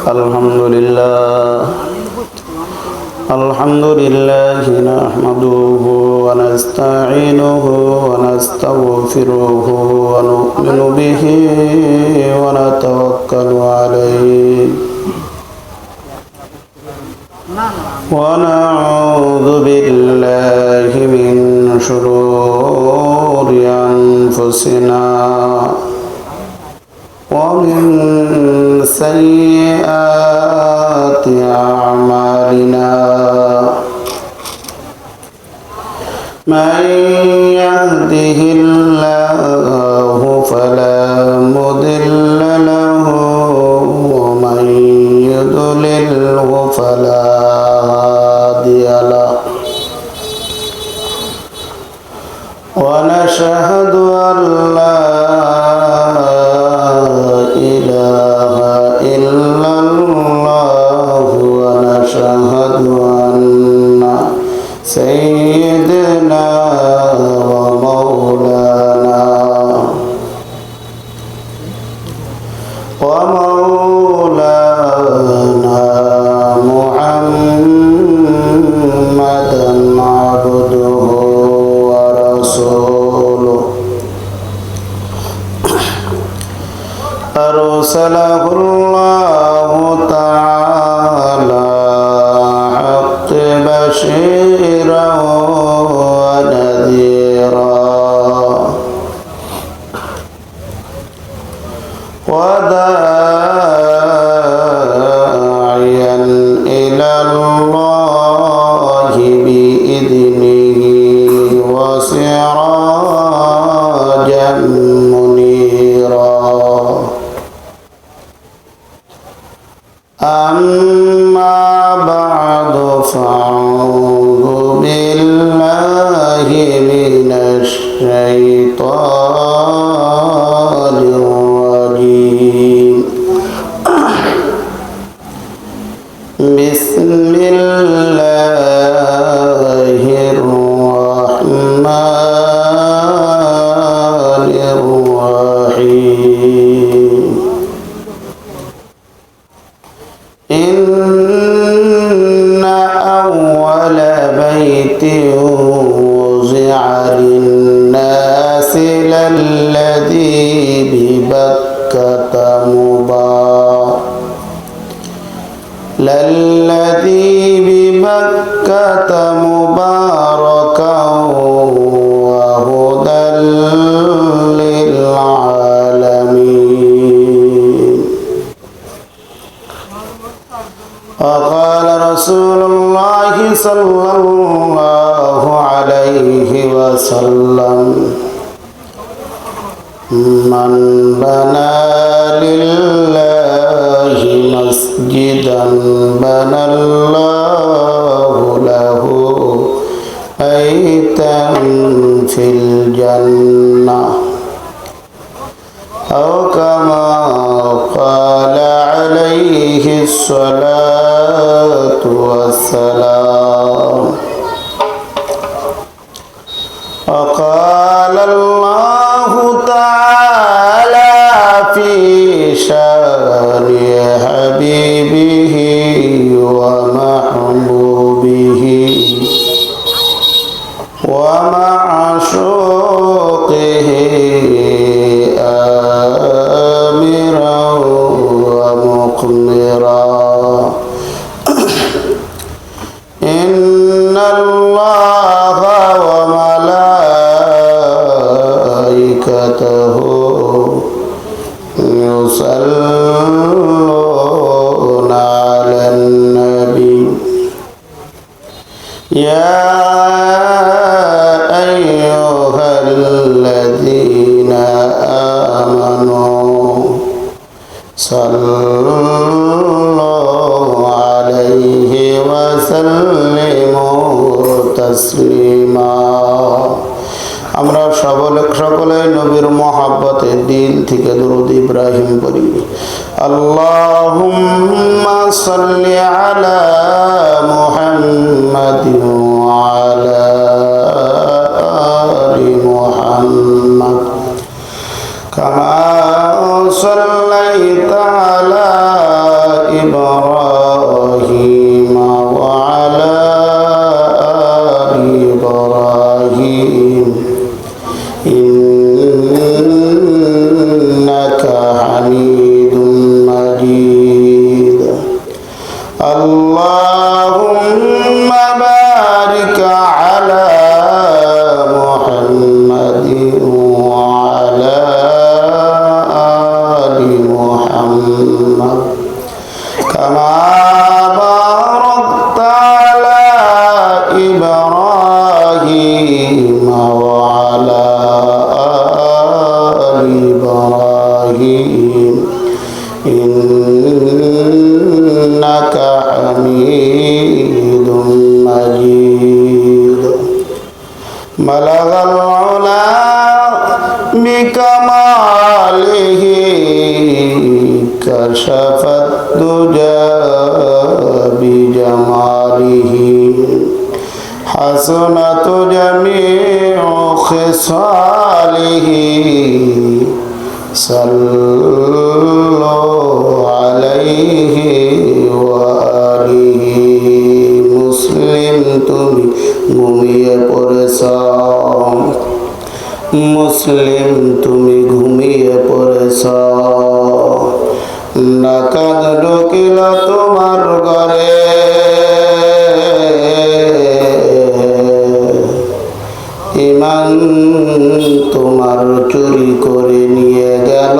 الحمد لله نحمده ونستعينه ونستغفره ونؤمن به ونتوكل عليه ونعوذ بالله من شرور أنفسنا ومن سيئات أعمالنا من يهده الله فلا مضل له ومن يضلله فلا هادي له ونشهد أن لا إله إلا الله ونشهد أن سيدنا ومولانا محمدا عبده ورسوله أرسله الله تعالى حق بشيرا ونذيرا وداعيا إلى الله بإذنه وسراجا منيرا أما بعد فأعوذ بالله من الشيطان الرجيم بسم الله الرحمن الرحيم إن أول بيت وضع للناس للذي ببكة مباركا وهدى للعالمين وقال رسول الله صلى الله عليه وسلم من بنى لله مسجدا بنى الله له بيتا في الجنة أو كما قال عليه الصلاة والسلام وقال الله تعالى في شان حبيبه ومحبوبه ومعشوقه آمرا ومقمرا إن الله وملائكته يصلون على النبي يا أيها الذين آمنوا صلوا عليه وسلموا تسليما আমরা সকলে নবীর মহব্বতে দিল থেকে দরুদ ইব্রাহিম পড়ি আল্লাহুম্মা সাল্লি আলা মুহাম্মাদিন ওয়া আলা আলি মুহাম্মাদ কামা সাল্লাইতা আলা إبراهيم وعلى آل إبراهيم إنك حميد مجيد اللهم بارك على محمد وعلى آل محمد كما باركت على إبراهيم وعلى آل إبراهيم إنك حميد مجيد بلغ العلا بكماله كشف الدجى بجماله حسنت جميع خصاله صلوا عليه وآله মুসলিম তুমি ঘুমিয়ে পড়েছ মুসলিম তুমি ঘুমিয়ে পড়েছ ডাকাত ঢুকিল তোমার ঘরে ঈমান তোমার চুরি করে নিয়ে গেল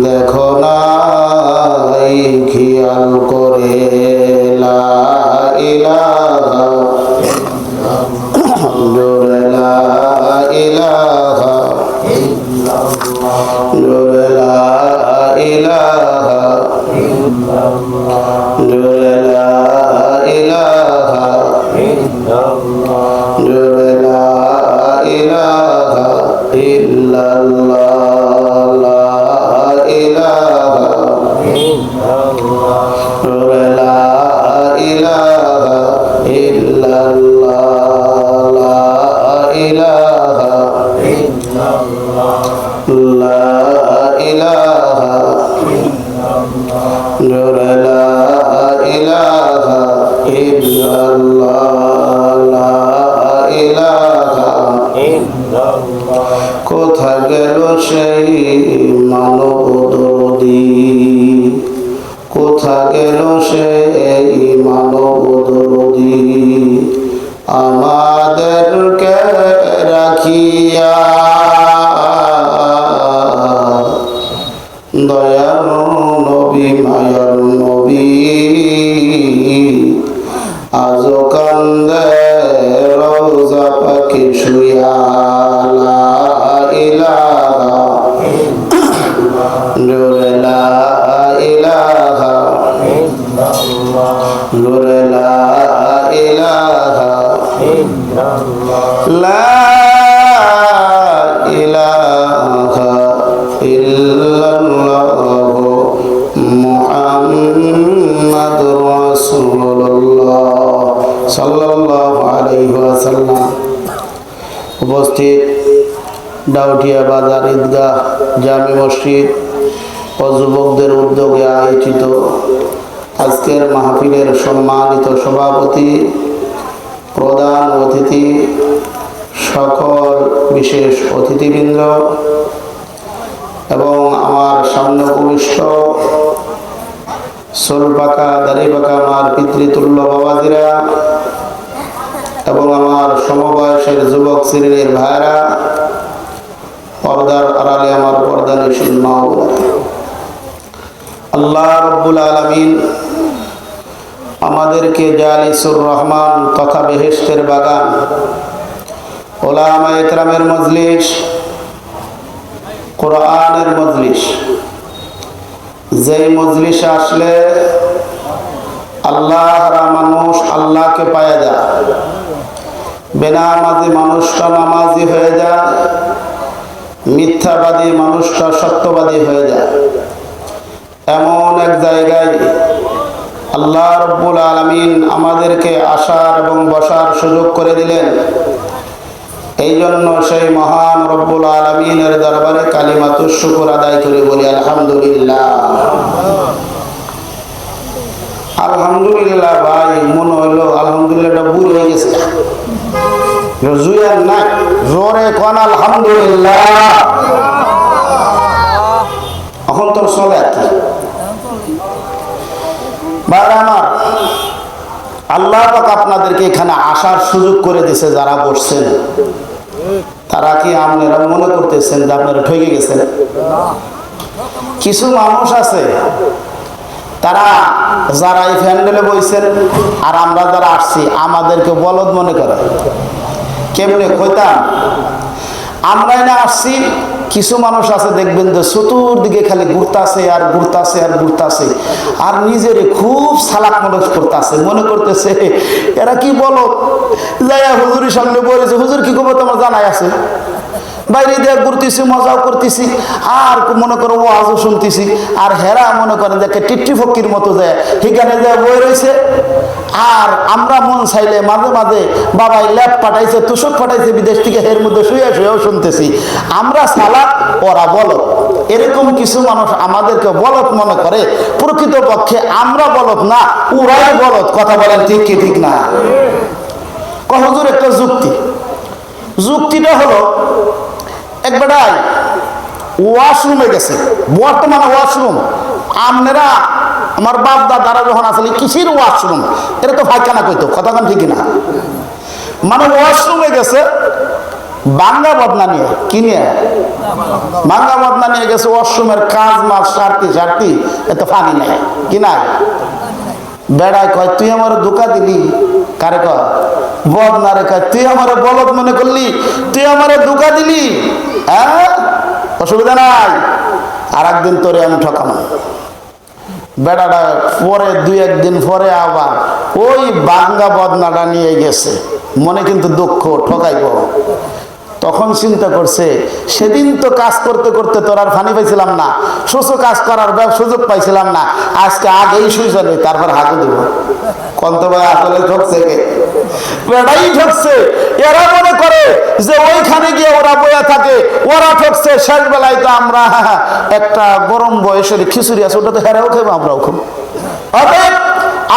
দেখো না খেয়াল করে লা ইলাহা জোরে লা ইলাহা জোরে লা ইলাহা জোরে লা ইলাহা জোরে লা ইলাহা ইল্লাল্লাহ লা ইলাহা জোরে লা ইলাহা ইল্লাল্লাহ লা ইলাহা লা ইলাহা জোরে লা ইলাহা ইল্লাল্লাহ লা ইলাহা কোথা গেল সেই মানব দরদী কোথা গেল সেই মানব দরদী আমাদেরকে রাখিয়া দয়ার নবী মায়ার নবী আজো কান্দে রওজা পাখি শুয়া লা ইলাহা জোরে লা ইলাহা জোরে লা ইলাহা লা ইলাহা ইল্লাল্লাহ মুহাম্মাদুর রাসূলুল্লাহ সাল্লাল্লাহু আলাইহি ওয়াসাল্লাম। উপস্থিত ডাউটিয়া বাজার ঈদগাহ জামি মসজিদ ও যুবকদের উদ্যোগে আয়োজিত আজকের মাহফিলের সম্মানিত সভাপতি প্রধান অতিথি সকল বিশেষ অতিথিবৃন্দ এবং আমার সামনে উপবিষ্ট চুল পাকা দাড়ি পাকা আমার পিতৃতুল্য বাবাজিরা এবং আমার সমবয়সের যুবক শ্রেণীর ভাইরা পর্দার আড়ালে আমার পর্দানশীল মা ও বোনেরা, আল্লাহ রাব্বুল আলামিন আমাদেরকে জালিসুর রহমান তথা বেহেশতের বাগান উলামায়ে কেরামের মজলিস কোরআনের মজলিস, যেই মজলিসে আসলে আল্লাহরা মানুষ আল্লাহকে পাওয়া যায়, বেনামাজি মানুষটা নামাজি হয়ে যায়, মিথ্যাবাদী মানুষটা সত্যবাদী হয়ে যায়। এমন এক জায়গায় আল্লাহ রাব্বুল আলামিন আমাদেরকে আসার এবং বসার সুযোগ করে দিলেন। এই জন্য সেই মহান রব্বুল আলামিনের দরবারে কালিমাতুশ শুকর আদায় করে বলি আলহামদুলিল্লাহ। আলহামদুলিল্লাহ ভাই, মনে হইলো আলহামদুলিল্লাহ বুড়ি হয়ে গেছে। জুয়ার নাই, জোরে কোন আলহামদুলিল্লাহ। এখন তোর চলে আর কি ভাইরা আমার, আল্লাহ পাক আপনাদেরকে এখানে আসার সুযোগ করে দিছে। যারা বসছেন তারা কি আপনারা মনে করতেছেন যে আপনারা ঠকে গেছেন? কিছু মানুষ আছে তারা যারা এই প্যান্ডেলে বইছেন আর আমরা যারা আসছি আমাদেরকে বলদ মনে করে। কেমনে কইতাম, আমরাই না আসছি, কিছু মানুষ আছে দেখবেন যে চতুর্দিকে খালি ঘুরতাছে আর ঘুরতাছে আর ঘুরতাছে, আর নিজেরে খুব সালাক মনে করতেছে, মনে করতেছে এরা কি বলো যাইয়া হুজুরের সামনে বলেছে, হুজুর কি খবর তোমার জানাই আছে, বাইরে দিয়ে ঘুরতেছি, মজাও করতেছি, আর মনে করো ওয়াজও শুনতেছি, আর হেরা মনে করেন যে টিট্টি ফকির মতো যায় সেখানে যায় বই রয়েছে। আর আমরা মন চাইলে মাঝে মাঝে বাবাই ল্যাপ পাঠাইছে, তুষক পাঠাইছে বিদেশ থেকে, এর মধ্যে শুয়ে শুয়েও শুনতেছি। আমরা সালাক, ওরা বলদ। এরকম কিছু মানুষ আমাদেরকে বলদ মনে করে, প্রকৃতপক্ষে আমরা বলদ না, ওরাই বলদ। কথা বলেন ঠিক কি ঠিক না? হুজুর একটা যুক্তিটা হলো, এক বেটাই ওয়াশরুমে গেছে, বর্তমানে ওয়াশরুম, আপনারা আমার বাপ দাদারা যখন আসলে কিসের ওয়াশরুম, এটা তো ফাইখানা কইতো, কথা কান ঠিক না? মানে ওয়াশরুমে গেছে বাঙ্গা বদনা নিয়ে, কি নিয়ে? বাঙ্গা বদনা নিয়ে গেছে ওয়াশরুমের কাজ মাছ সারতি এত ফানি নাই, কি না? বেড়ায় কয় তুই আমার ধোকা দিলি। কারে কয়? বদনারে কয় তুই আমার বলদ মনে করলি, তুই আমার ধোকা দিলি। হ্যাঁ, অসুবিধা নাই, আর একদিন তোরে আমি ঠকানো। বেড়াটা পরে দুই একদিন পরে আবার ওই বাঙ্গা বদনাটা নিয়ে গেছে, মনে কিন্তু দুঃখ, ঠকাইব। তখন চিন্তা করছে সেদিন তো কাজ করতে করতে তোর আর ফানি পাইছিলাম না, সুস্থ কাজ করার সুযোগ পাইছিলাম না, আজকে আগেই সুইচ নেই, তারপর হাগু দেব। কন্ত ভাই আসলে ঠকছে কে? বেড়াই ঠকছে। এরা মনে করে যে ওইখানে গিয়ে ওরা বয়া থাকে, ওরা ঠকছে। শেষ বেলায় তো আমরা একটা গরম বয়সের খিচুড়ি আছে, ওটা তো হেরাও খেবো, আমরাও খুব।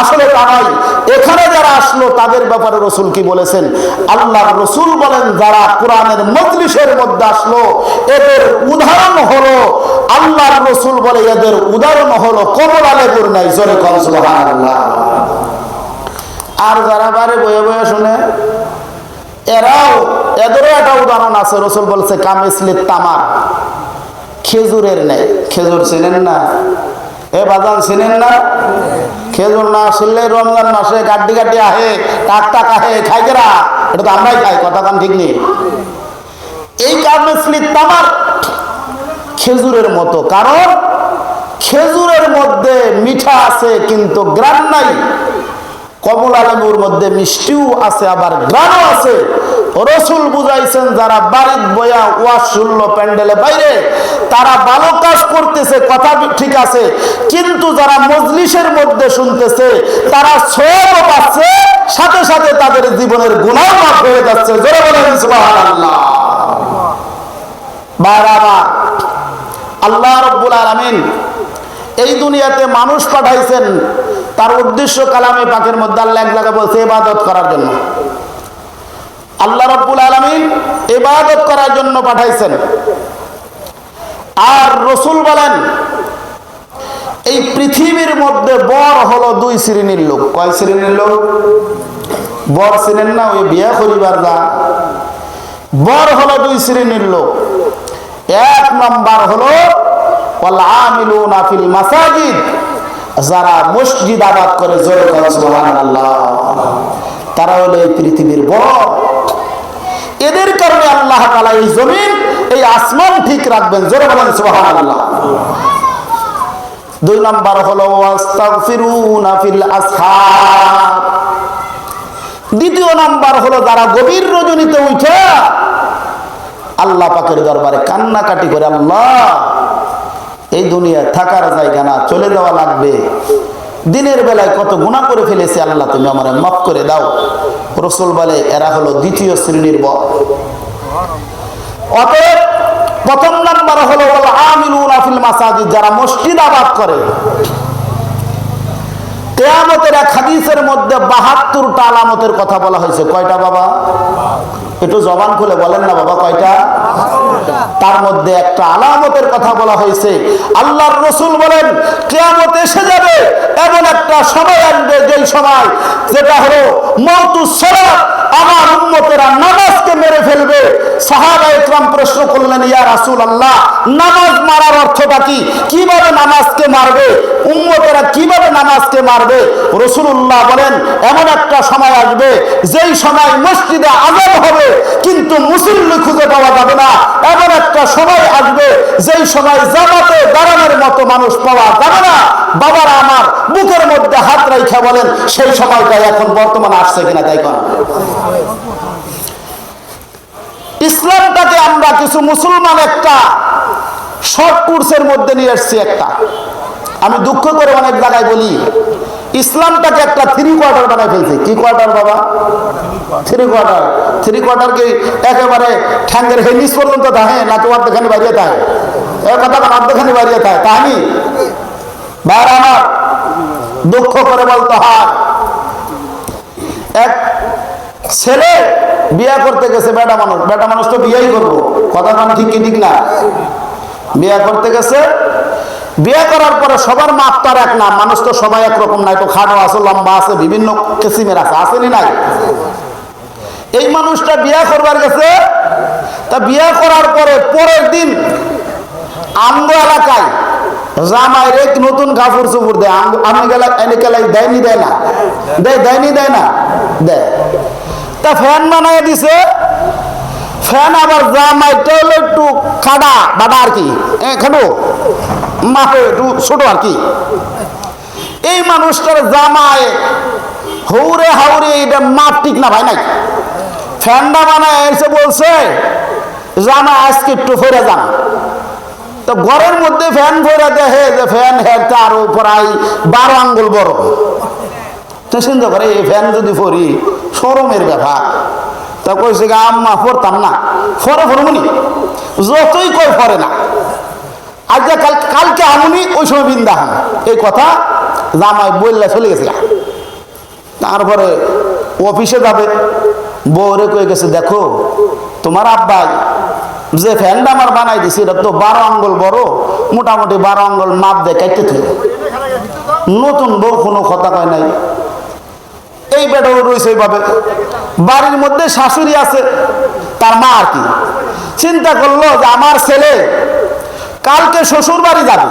আসলে তারাই এখানে যারা আসলো তাদের ব্যাপারে রসুল কি বলেছেন? আল্লাহর রসুল বলেন, যারা কোরআনের মজলিসের মধ্যে আসলো এদের উদাহরণ হলো, আল্লাহর রসুল বলে এদের উদাহরণ হলো কমলা লেবুর নাই। জোরে কোন সুবহানাল্লাহ। আর যারা বারে বয়ে বয়ে শুনে, এদেরও একটা উদাহরণ আছে। রসুল বলছে কামিসলিত তামার, খেজুরের নেই। খেজুর চেনেন না? এ বাদাম চিনেন না? খেজুর না শুনলে রমজান মাসে গাড্ডি গাড্ডি আহে, টাক টাক আহে, খাই কেরা? এটা তো আমরাই খাই, কথা কান ঠিক নেই। এই কামিসলিত তামার খেজুরের মতো, কারণ খেজুরের মধ্যে মিঠা আছে কিন্তু গ্রান নাই। কমলা লেবুর মধ্যে মিষ্টিও আছে আবার গ্রানও আছে। রসুল বুঝাইছেন যারা বাড়ির বয়া ওয়াজ শুনলো প্যান্ডেলে বাইরে, তারা ভালো কাজ করতেছে, কথা ঠিক আছে, কিন্তু যারা মজলিসের মধ্যে শুনতেছে তারা সওয়াবও পাচ্ছে, সাথে সাথে তাদের জীবনের গুনাহ মাফ হয়ে যাচ্ছে। জোরে বলেন সুবহানাল্লাহ। বারবার আল্লাহ রাব্বুল আলামিন এই দুনিয়াতে মানুষ পাঠাইছেন, তার উদ্দেশ্য কালামে পাকের মধ্যে আল্লাহ এক জায়গায় বলছে ইবাদত করার জন্য। আল্লাহ রাব্বুল আলামিন ইবাদত করার জন্য পাঠাইছেন। আর রসুল বলেন এই পৃথিবীর মধ্যে বর হলো দুই শ্রেণীর লোক। কয় শ্রেণীর লোক? বর চিনেন না? ওই বিয়ে করিবার যা বর হলো দুই শ্রেণীর লোক। এক নম্বর হলো ওয়াল আমিলুনা ফিল মাসাজিদ, যারা মসজিদ আবাদ করে। জোরে বলেন সুবহানাল্লাহ। তারা হলো এই পৃথিবীর বর। এদের কারণে আল্লাহ তাআলা এই জমিন, এই আসমান ঠিক রাখবেন। জোরে বলেন সুবহানাল্লাহ। দুই নম্বর হলো ওয়াস্তাগফিরুনা ফিল আসহার। দ্বিতীয় নম্বর হলো যারা গভীর রজনীতে উঠে আল্লাহ পাকের দরবারে কান্নাকাটি করে, আল্লাহ এই দুনিয়ায় থাকার জায়গা না, চলে যাওয়া লাগবে, দিনের বেলায় কত গুনাহ করে ফেলেছে, আল্লাহ তুমি আমারে মাফ করে দাও। রাসূল বলে এরা হলো দ্বিতীয় শ্রেণীর বর। অতএব প্রথম নাম্বার হলো ওয়াল আমিলুনা ফিল মাসাজিদ, যারা মসজিদ আবাদ করে। কিয়ামতের এক হাদিসের মধ্যে 72টা আলামতের কথা বলা হয়েছে। কয়টা বাবা? একটু জবান খুলে বলেন না বাবা, কয়টা? তার মধ্যে একটা আলামতের কথা বলা হয়েছে। আল্লাহর রাসূল বলেন কিয়ামত এসে যাবে, এমন একটা সময় আসবে যেই সময় যেটা হলো মাউতুস সালাত, আমার উম্মতেরা নামাজকে মেরে ফেলবে। সাহাবায়ে কেরাম প্রশ্ন করলেন, ইয়া রাসূলুল্লাহ, নামাজ মারার অর্থটা কি? কিভাবে নামাজকে মারবে? উম্মতেরা কিভাবে নামাজকে মারবে? রাসূলুল্লাহ বলেন এমন একটা সময় আসবে যেই সময় মসজিদে আযান হবে কিন্তু মুসল্লি খুঁজে পাওয়া যাবে না। এমন একটা সময় আসবে যেই সময় জামাতে দাঁড়ানোর মতো মানুষ পাওয়া যাবে না। বাবারা আমার, বুকের মধ্যে হাত রাইখা বলেন সেই সময়টা এখন বর্তমানে আসছে কিনা তাই কোন? ইসলামটাকে আমরা কিছু মুসলমান একটা শর্ট কোর্সের মধ্যে নিয়ে এসেছি। একটা আমি দুঃখ করে অনেক জায়গায় বলি, ইসলামটাকে একটা 3 কোয়ার্টার বানাই ফেলছে। কি কোয়ার্টার বাবা? 3 কোয়ার্টার। 3 কোয়ার্টার কি একেবারে ঠ্যাঙ্গের হেনিস পর্যন্ত থাকে নাকি অর্ধেখানি বাড়িয়ে থাকে? এই কথা অর্ধেখানি বাড়িয়ে থাকে তাহলে ভাইরা আমার, দুঃখ করে বলতে হয়, এক ছেলে বিয়ে করতে গেছে, বেটা মানুষ তো বিয়েই করবো, কথা মান ঠিক কি ঠিক না? বিয়ে করতে গেছে, বিয়ে করার পরে সবার মাপ তার এক না, মানুষ তো সবাই একরকম নাই, তো খাটো আছে, লম্বা আছে, বিভিন্ন কিসিমের আছে, আসেনি নাই? এই মানুষটা বিয়ে করবার গেছে, তা বিয়ে করার পরে পরের দিন আমগো এলাকায় জামাই রে নতুন কাপড় চোপড় দেয়। আমি গেলাম এনে গেলাই দেয়নি, দেয় না? দেয়নি, দেয় না? দেয়। তা ফ্যান বানায় দিছে। ফ্যান আবার জামাইটা হলো একটু খাডা বাডা আর কি, এখানে মাপে একটু ছোট আর কি। এই মানুষটার জামাই হৌরে হাউরে এটা মাপ ঠিক না ভাই নাই। ফ্যানটা বানায় এসে বলছে জামা আজকে একটু ফেরে যান। তো ঘরের মধ্যে ফ্যান ফেরে দেখে যে ফ্যান হেরটা আরো প্রায় 12 আঙ্গুল বড়। তো চিন্তা করে এই ফ্যান যদি ফরি শরমের ব্যাপার। তা কইছে আম্মা পড়তাম না, ফরে ফরমুনি, যতই কই ফরে না, আজকে কালকে আমুনি ওই সময় বিন্দা হাম। এই কথা জামাই বললে চলে গেছে। তারপরে অফিসে যাবে, বউরে কয়ে গেছে দেখো তোমার আব্বাই যে ফ্যানটা আমার বানাই দিছে এটা তো 12 আঙ্গুল বড়, মোটামুটি 12 আঙ্গুল মাপ দিয়ে কাটতে থুই। নতুন বউ কোনো কথা কয় নাই। এই বেটাও রয়েছে এইভাবে। বাড়ির মধ্যে শাশুড়ি আছে, তার মা আর কি চিন্তা করলো যে আমার ছেলে কালকে শ্বশুর বাড়ি যাবে,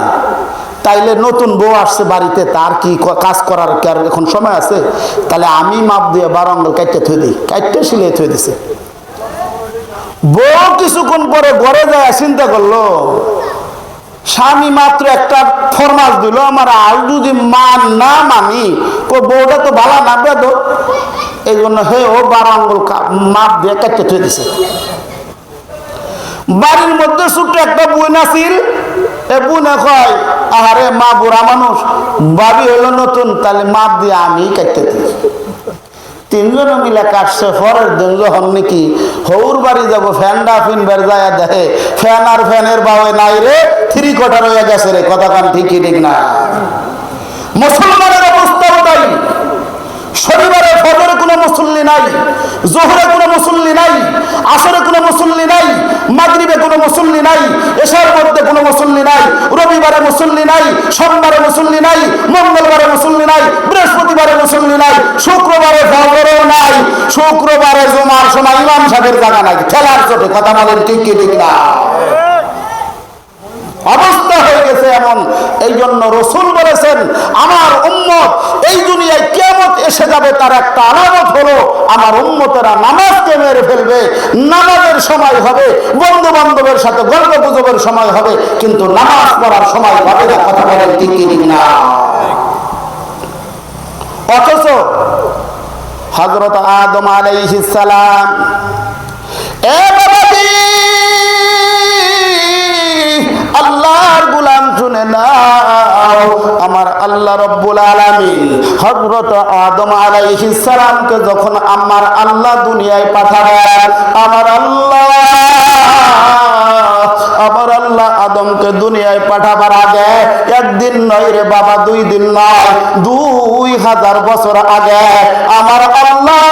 তাইলে নতুন বউ আসছে বাড়িতে, তার কি কাজ করার এখন সময় আছে, তাহলে আমি মাপ দিয়ে 12 আঙ্গুল কাটতে থুই দিই। কাটতে সিলে থুই দিছে। বউ কিছুক্ষণ পরে ঘরে যায় চিন্তা করলো স্বামী মাত্র একটা ফরমাস দিল আমার, আর যদি মান না মানি বউটা তো ভালো না বেদ, এই জন্য হে ও 12 আঙ্গুল মাপ দিয়ে কাটতে থুই দিছে। বাড়ির মধ্যে ছোট্ট একটা বোন আছিল, এ বোনে কয় আরে মা বুড়া মানুষ, ভাবি হলো নতুন, তাহলে মাপ দিয়ে আমি কাটতে দিই। 3 জন মিলে কাটছে। পরের দিন যখন নাকি হৌর বাড়ি যাবো, ফ্যানটা ফিনবার যায় দেখে ফ্যান আর ফ্যানের বাওয়ে নাই রে, 3 কোয়ার্টার হয়ে গেছে রে। কথা কান ঠিকই ঠিক না? মুসলমানের অবস্থাও তাই। শনিবারে ফজরে কোনো মুসল্লি নাই, জোহরে কোনো মুসল্লি নাই, আসরে কোনো মুসল্লি নাই, মাগরিবে কোনো মুসল্লি নাই, এশার মধ্যে কোনো মুসল্লি নাই, রবিবারে মুসল্লি নাই, সোমবারে মুসল্লি নাই, মঙ্গলবারে মুসল্লি নাই, বৃহস্পতিবারে মুসল্লি নাই, শুক্রবারে ফজরও নাই, শুক্রবারে জুমার সময় ইমাম সাহেবের জায়গা নাই, খেলার চোটে। কথা বলেন ঠিক কি ঠিক না? অবস্থা হয়ে গেছে এমন। এই জন্য রাসূল বলেছেন আমার উম্মত এই দুনিয়ায় কিয়ামত এসে যাবে, তার একটা আলামত হলো আমার উম্মতেরা নামাজকে মেরে ফেলবে। নামাজের সময় হবে, বন্ধু বান্ধবের সাথে গল্প গুজবের সময় হবে, কিন্তু নামাজ পড়ার সময় হবে না। কথা বলেন ঠিক কি ঠিক না? অথচ হযরত আদম আলাইহিস সালাম, এ বাবাজি আল্লাহর গোলাম শুনে নাও, আমার আল্লাহ রব্বুল আলামিন হযরত আদম আলাইহিস সালামকে যখন আমার আল্লাহ দুনিয়ায় পাঠাবেন, আমার আল্লাহ আমার আল্লাহ আদমকে দুনিয়ায় পাঠাবার আগে একদিন নয় রে বাবা, 2 দিন নয়, 2000 বছর আগে আমার আল্লাহ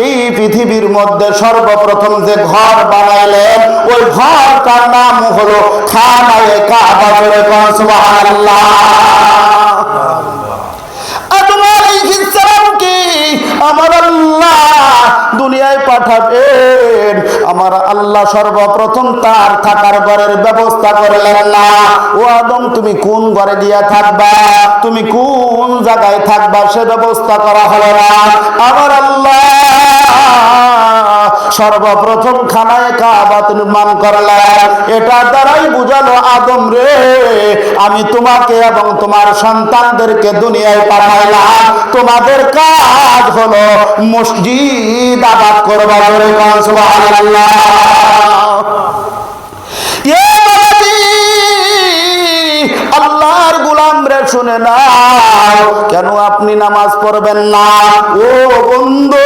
এই পৃথিবীর মধ্যে সর্বপ্রথম যে ঘর বানাইলেন ওই ঘরটার নাম হলো খানায়ে কাবা। সুবহানাল্লাহ। আমার আল্লাহ দুনিয়ায় পাঠাবেন, আমার আল্লাহ সর্বপ্রথম তার থাকার ঘরের ব্যবস্থা করলেন না। ও আদম, তুমি কোন ঘরে দিয়া থাকবা, তুমি কোন জায়গায় থাকবা সে ব্যবস্থা করা হলো না। আমার আল্লাহ সর্বপ্রথম খানায়ে কাবা নির্মাণ করলেন। এটা দ্বারাই বুঝালো, আদম রে, আমি তোমাকে এবং তোমার সন্তানদেরকে দুনিয়ায় পাঠাইলাম, তোমাদের কাজ হলো মসজিদ আবাদ করবা। সুবহানাল্লাহ। আল্লাহর গোলাম রে, শুনে নাও, কেন আপনি নামাজ পড়বেন না? ও বন্ধু,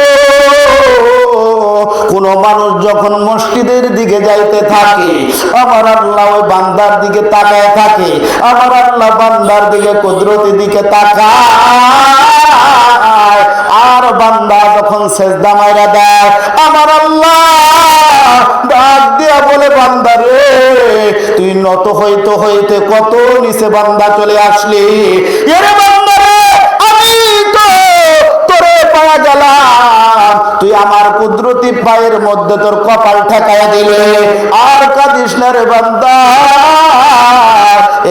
কোন মানুষ যখন মসজিদের দিকে যাইতে থাকে আমার আল্লাহ ওই বান্দার দিকে তাকায় থাকে, আমার আল্লাহ বান্দার দিকে কুদরতি দিকে তাকায়, আর বান্দা যখন সেজদা মাইরা দেয় আমার আল্লাহ ডাক দিয়া বলে, বান্দা রে, তুই নত হইতে হইতে কত নিচে বান্দা চলে আসলি। এরে বান্দা রে, আমি তো তোরে পাওয়া গেলাম, তুই আমার কুদরতি পায়ের মধ্যে তোর কপাল ঠেকাইয়া দিলে, আর কাঁদিস না রে বান্দা,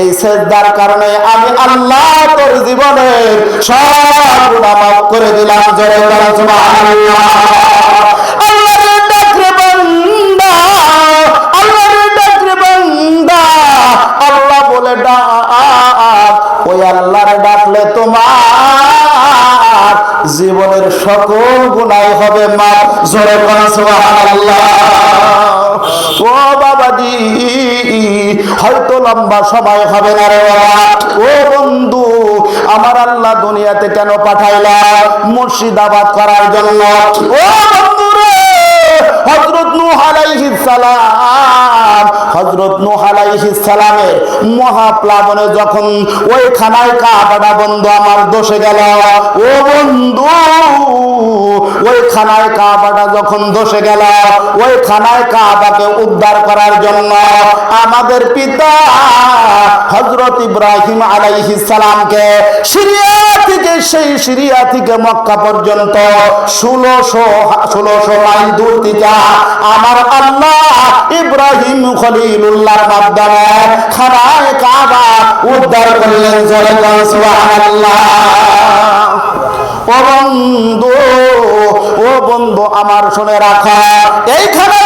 এই সেজদার কারণে আমি আল্লাহ তোর জীবনের সব গুনাহ মাফ করে দিলাম। জোরে বলো সুবহানাল্লাহ। আল্লাহর ডাক রে বান্দা, আল্লাহর ডাক রে বান্দা, আল্লাহ বলে ডাক, ওই আল্লাহর ডাকলে তোমার জীবনের সকল গুনাহ হবে মাফ। জোরে বলো সুবহানাল্লাহ। ও বাবাজি, হয়তো লম্বা সময় হবে না রে বাবা। ও বন্ধু, আমার আল্লাহ দুনিয়াতে কেন পাঠাইলা? মসজিদ আবাদ করার জন্য। ও বন্ধু রে, হযরত নূহ আলাইহিস সালাম, হযরত নূহ আলাইহিস সালামের মহাপ্লাবনে যখন ওই খানায় কাবাটা বন্ধু আমার দোষে গেল, ও বন্ধু, ওই খানায় কাবাটা যখন দোষে গেল, ওই খানায় কাবাকে উদ্ধার করার জন্য আমাদের পিতা হযরত ইব্রাহিম আলাইহিস সালামকে সিরিয়া থেকে মক্কা পর্যন্ত 1600 মাইল দূর থেকে আমার আল্লাহ ইব্রাহিম খলিলুল্লাহর মাধ্যমে খানায়ে কাবা উদ্ধার করলেন। সুবহানাল্লাহ। ও বন্ধু, ও বন্ধু আমার শুনে রাখা, এইখানে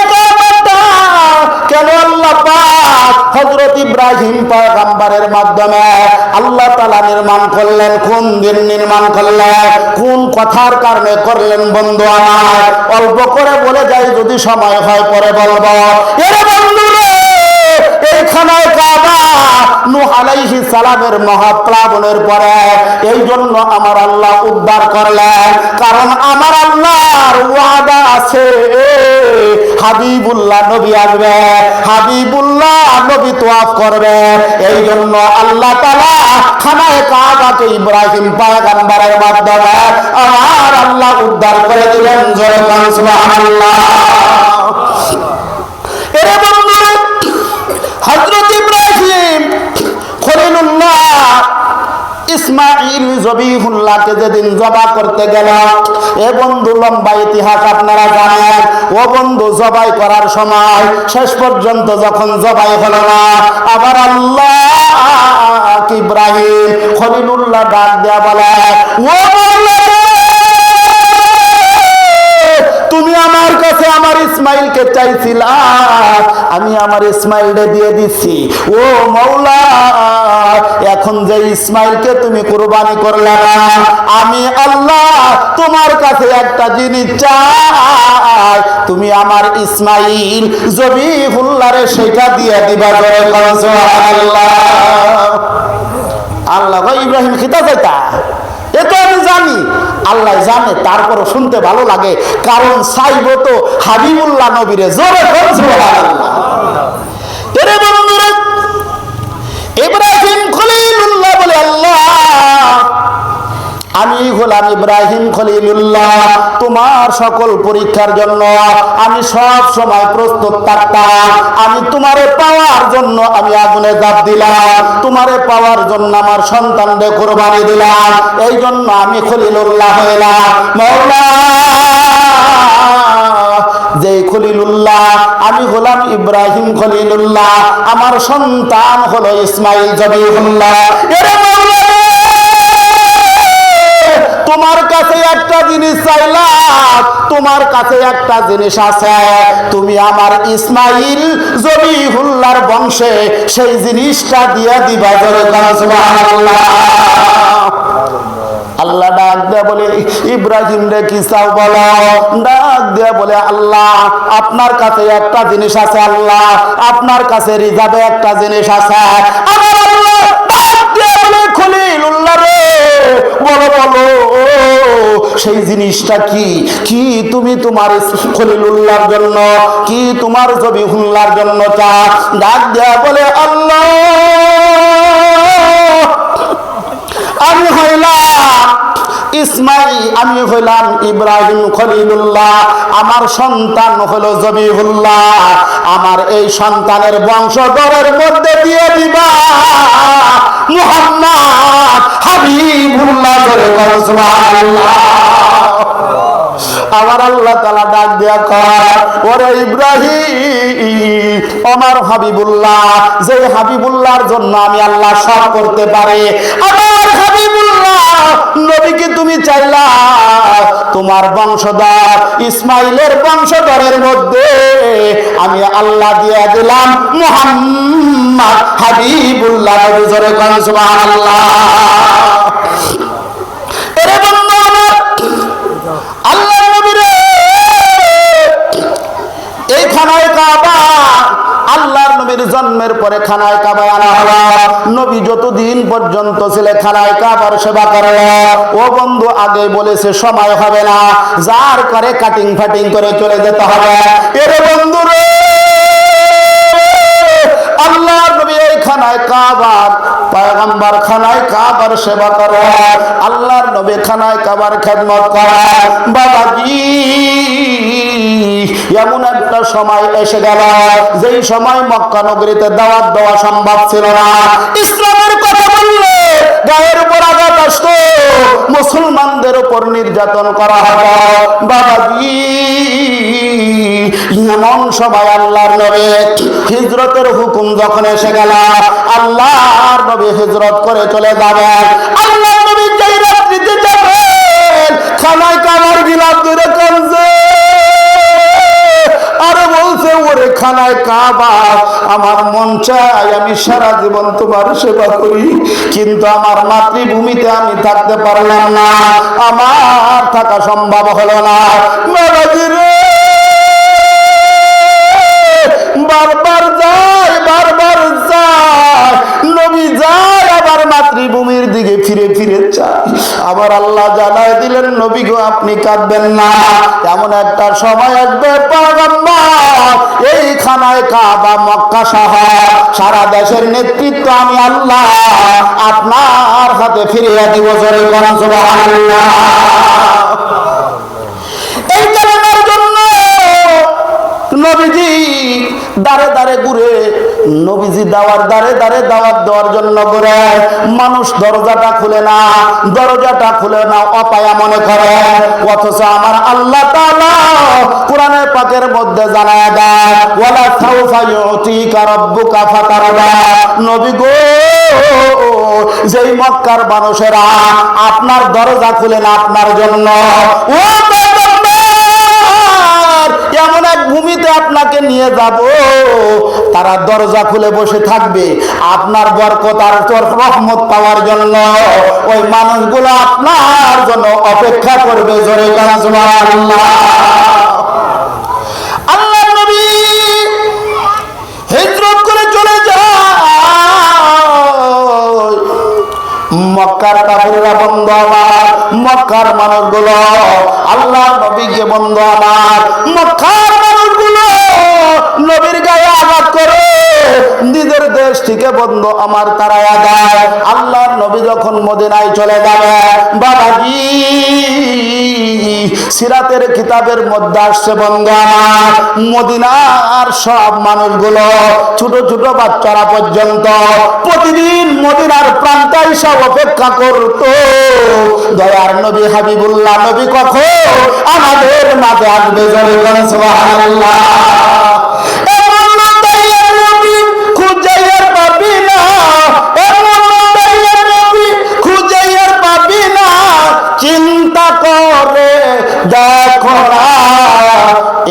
কেন আল্লাহ পাক হযরত ইব্রাহিম পয়গম্বরের মাধ্যমে আল্লাহ তাআলা নির্মাণ করলেন? কোন দিন নির্মাণ করলেন? কোন কথার কারণে করলেন? বন্ধু আমার অল্প করে বলে যাই, যদি সময় হয় পরে বলবো। এর বন্ধু রে, এই খানায়ে কাবা নূহ আলাইহিস সালামের মহাপ্লাবনের পরে এই জন্য আমার আল্লাহ উদ্ধার করলেন, কারণ আমার আল্লাহর ওয়াদা আছে, হাবিবুল্লাহ নবী আসবে, হাবিবুল্লাহ নবী তওয়াফ করবে। এই জন্য আল্লাহ তাআলা খানায়ে কাবাকে ইব্রাহিম পয়গম্বরের মাধ্যমে আমার আল্লাহ উদ্ধার করে দিলেন। জোরে বলুন সুবহানাল্লাহ। এরে বন্ধু, হযরত ইব্রাহিম খলিলুল্লাহ ইসমাঈল জবিহুল্লাহকে যেদিন জবা করতে গেল, এ বন্ধু লম্বা ইতিহাস আপনারা জানেন। ও বন্ধু, জবাই করার সময় শেষ পর্যন্ত যখন জবাই হলো না, আবার আল্লাহ ইব্রাহিম খলিলুল্লাহ ডাক দেয়া বলে, ও তুমি আমার কাছে আমার ইসমাইলকে চাইছিলা, আমি আমার ইসমাইলকে দিয়ে দিচ্ছি। ও মাওলা, এখন যে ইসমাইলকে তুমি কুরবানি করলে না, আমি আল্লাহ তোমার কাছে একটা জিনিস চাই, তুমি আমার ইসমাইল জবিহুল্লাহরে সেটা দিয়ে দিবা। জোরে বলুন সুবহানাল্লাহ। আল্লাহ ইব্রাহিম খিতা চাইতা, এ তো আমি জানি, আল্লাহ জানে, তারপরও শুনতে ভালো লাগে, কারণ চাইব তো হাবিবুল্লাহ নবীরে। জোরে বলুন সুবহানাল্লাহ। এরে বন্ধুরা, ইব্রাহিম খলিলুল্লাহ বলে, আল্লাহ আমি হলাম ইব্রাহিম খলিলুল্লাহ, তোমার সকল পরীক্ষার জন্য আমি সব সময় প্রস্তুত থাকতাম। আমি তোমারে পাওয়ার জন্য আমি আগুনে ঝাঁপ দিলাম, তোমারে পাওয়ার জন্য আমার সন্তানদের কোরবানি দিলাম, এই জন্য আমি খলিলুল্লাহ হইলাম। মওলা, যে খলিলুল্লাহ আমি হলাম ইব্রাহিম খলিলুল্লাহ, আমার সন্তান হলো ইসমাইল জবিহুল্লাহ। এরে মওলা, তোমার কাছে একটা জিনিস চাইলাম, তোমার কাছে একটা জিনিস আছে, তুমি আমার ইসমাইল জবিহুল্লাহর বংশে সেই জিনিসটা দিয়ে দিবা। সুবহানাল্লাহ। আল্লাহ ডাক দেয়া বলে, ইব্রাহিম রে কি চাও বলো? ডাক দেয়া বলে, আল্লাহ আপনার কাছে একটা জিনিস আছে, আল্লাহ আপনার কাছে রিজার্ভে একটা জিনিস আছে। আমার আল্লাহ ডাক দেয়া বলে, খলিলুল্লাহ রে বলো বলো সেই জিনিসটা কি? কি তুমি তোমার খলিলুল্লাহর জন্য, কি তোমার জবিহুল্লাহর জন্য চা? ডাক দেয়া বলে, আল্লাহ আমি হইলাম ইসমাইল, আমি হইলাম ইব্রাহিম খলিলুল্লাহ, আমার সন্তান হলো জবিহুল্লাহ, আমার এই সন্তানের বংশধরের মধ্যে দিয়ে দিবা মুহাম্মদ হাবিবুল্লাহ। সুবহানাল্লাহ। আমার আল্লাহ তাআলা ডাক দেয়া কয়, ওরে ইব্রাহিম, আমার হাবিবুল্লাহ, যে হাবিবুল্লাহর জন্য আমি আল্লাহ সব করতে পারি, আমার হাবিবুল্লাহ নবীকে তুমি চাইলা তোমার বংশধর ইসমাইলের বংশধরের মধ্যে আমি আল্লাহ দিয়ে দিলাম মুহাম্মদ হাবিবুল্লাহ। জোরে কোন সুবহানাল্লাহ। এরে বন্ধু আমার, আল্লাহ নবীরে এই খানায় কাবা, আল্লাহর নবীর জন্মের পরে খানায় কাবায় আনা হলো। নবী যতদিন পর্যন্ত ছিলেন খানায় কাবার সেবা করলো। ও বন্ধু, আগে বলেছে সময় হবে না, যার করে কাটিং ফাটিং করে চলে যেতে হবে। এর বন্ধু রে, আল্লাহর নবী এই খানায় কাবার, পয়গম্বর খানায় কাবার সেবা করে, আল্লাহর নবী খানায় কাবার খেদমত করে। বাবাজি, এমন একটা সময় এসে গেল যেই সময় মক্কা নগরীতে দাওয়াত দেওয়া সম্ভব ছিল না। ইসলামের কথা বললে গায়ের উপর আঘাত আসতো, মুসলমানদের উপর নির্যাতন করা হতো। বাবাজি, এমন সময় আল্লাহর নবী হিজরতের হুকুম যখন এসে গেল, আল্লাহর নবী হিজরত করে চলে যাবেন। আল্লাহর নবী যেই রাত্রিতে যাবেন, খানায় কাবার গিলাফ ধরে কাঁদছে আর বলছে, ওরে খানায় কাবা, আমার মন চায় আমি সারা জীবন তোমার সেবা করি, কিন্তু আমার মাতৃভূমিতে আমি থাকতে পারলাম না, আমার থাকা সম্ভব হলো না। বাবাজি রে, বারবার যায়, বারবার যায়, নবী যায় আবার মাতৃভূমির দিকে ফিরে ফিরে চায়। আবার আল্লাহ জানায় দিলেন, নবী গো আপনি কাঁদবেন না, এমন একটা সময় আসবে পয়গম্বর এই খানায় কাবা মক্কা শহর সারা দেশের নেতৃত্ব আমি আল্লাহ আপনার হাতে ফিরিয়ে দিব। জোরে বলুন সুবহানাল্লাহ। এই কারণের জন্য নবীজি দাঁড়ে দাঁড়ে ঘুরে, নবীজি দাওয়ার দাঁড়ে দাঁড়ে দাওয়াত দেওয়ার জন্য ঘুরে, মানুষ দরজাটা খুলে না, দরজাটা খুলে না অপায়া মনে করে, অথচ আমার আল্লাহ তাআলা কোরআনের পাকের মধ্যে জানায় দেয়, ওয়ালা সাউফা ইউতিকা রাব্বুকা ফাতারদা। নবী গো, যেই মক্কার মানুষেরা আপনার দরজা খুলে না আপনার জন্য, ও এমন এক ভূমিতে আপনাকে নিয়ে যাব, তারা দরজা খুলে বসে থাকবে আপনার বরকত আর রহমত পাওয়ার জন্য। ওই মানুষগুলো আপনার জন্য অপেক্ষা করবে। জোরে বলুন সুবহানাল্লাহ। আল্লাহর নবী হিজরত করে চলে যায়, মক্কার কাফিররা বন্ধু আমার, মক্কার মানুষগুলো আল্লাহর নবীকে বন্ধু আমার, মক্কার মানুষগুলো নবীর গায়ে আঘাত করে দেশ থেকে বন্ধু আমার তারায়া দেয়। আল্লাহর নবী যখন মদিনায় চলে যাবে, বাবাজি সিরাতের কিতাবের মধ্যে আসছে বন্ধু আমার, মদিনার সব মানুষগুলো ছোট ছোট বাচ্চারা পর্যন্ত প্রতিদিন মদিনার প্রান্তে এসে অপেক্ষা করত দয়ার নবী হাবিবুল্লাহ নবী কখন আমাদের মাঝে আসবে। জোরে বলেন সুবহানাল্লাহ। চিন্তা করে দেখো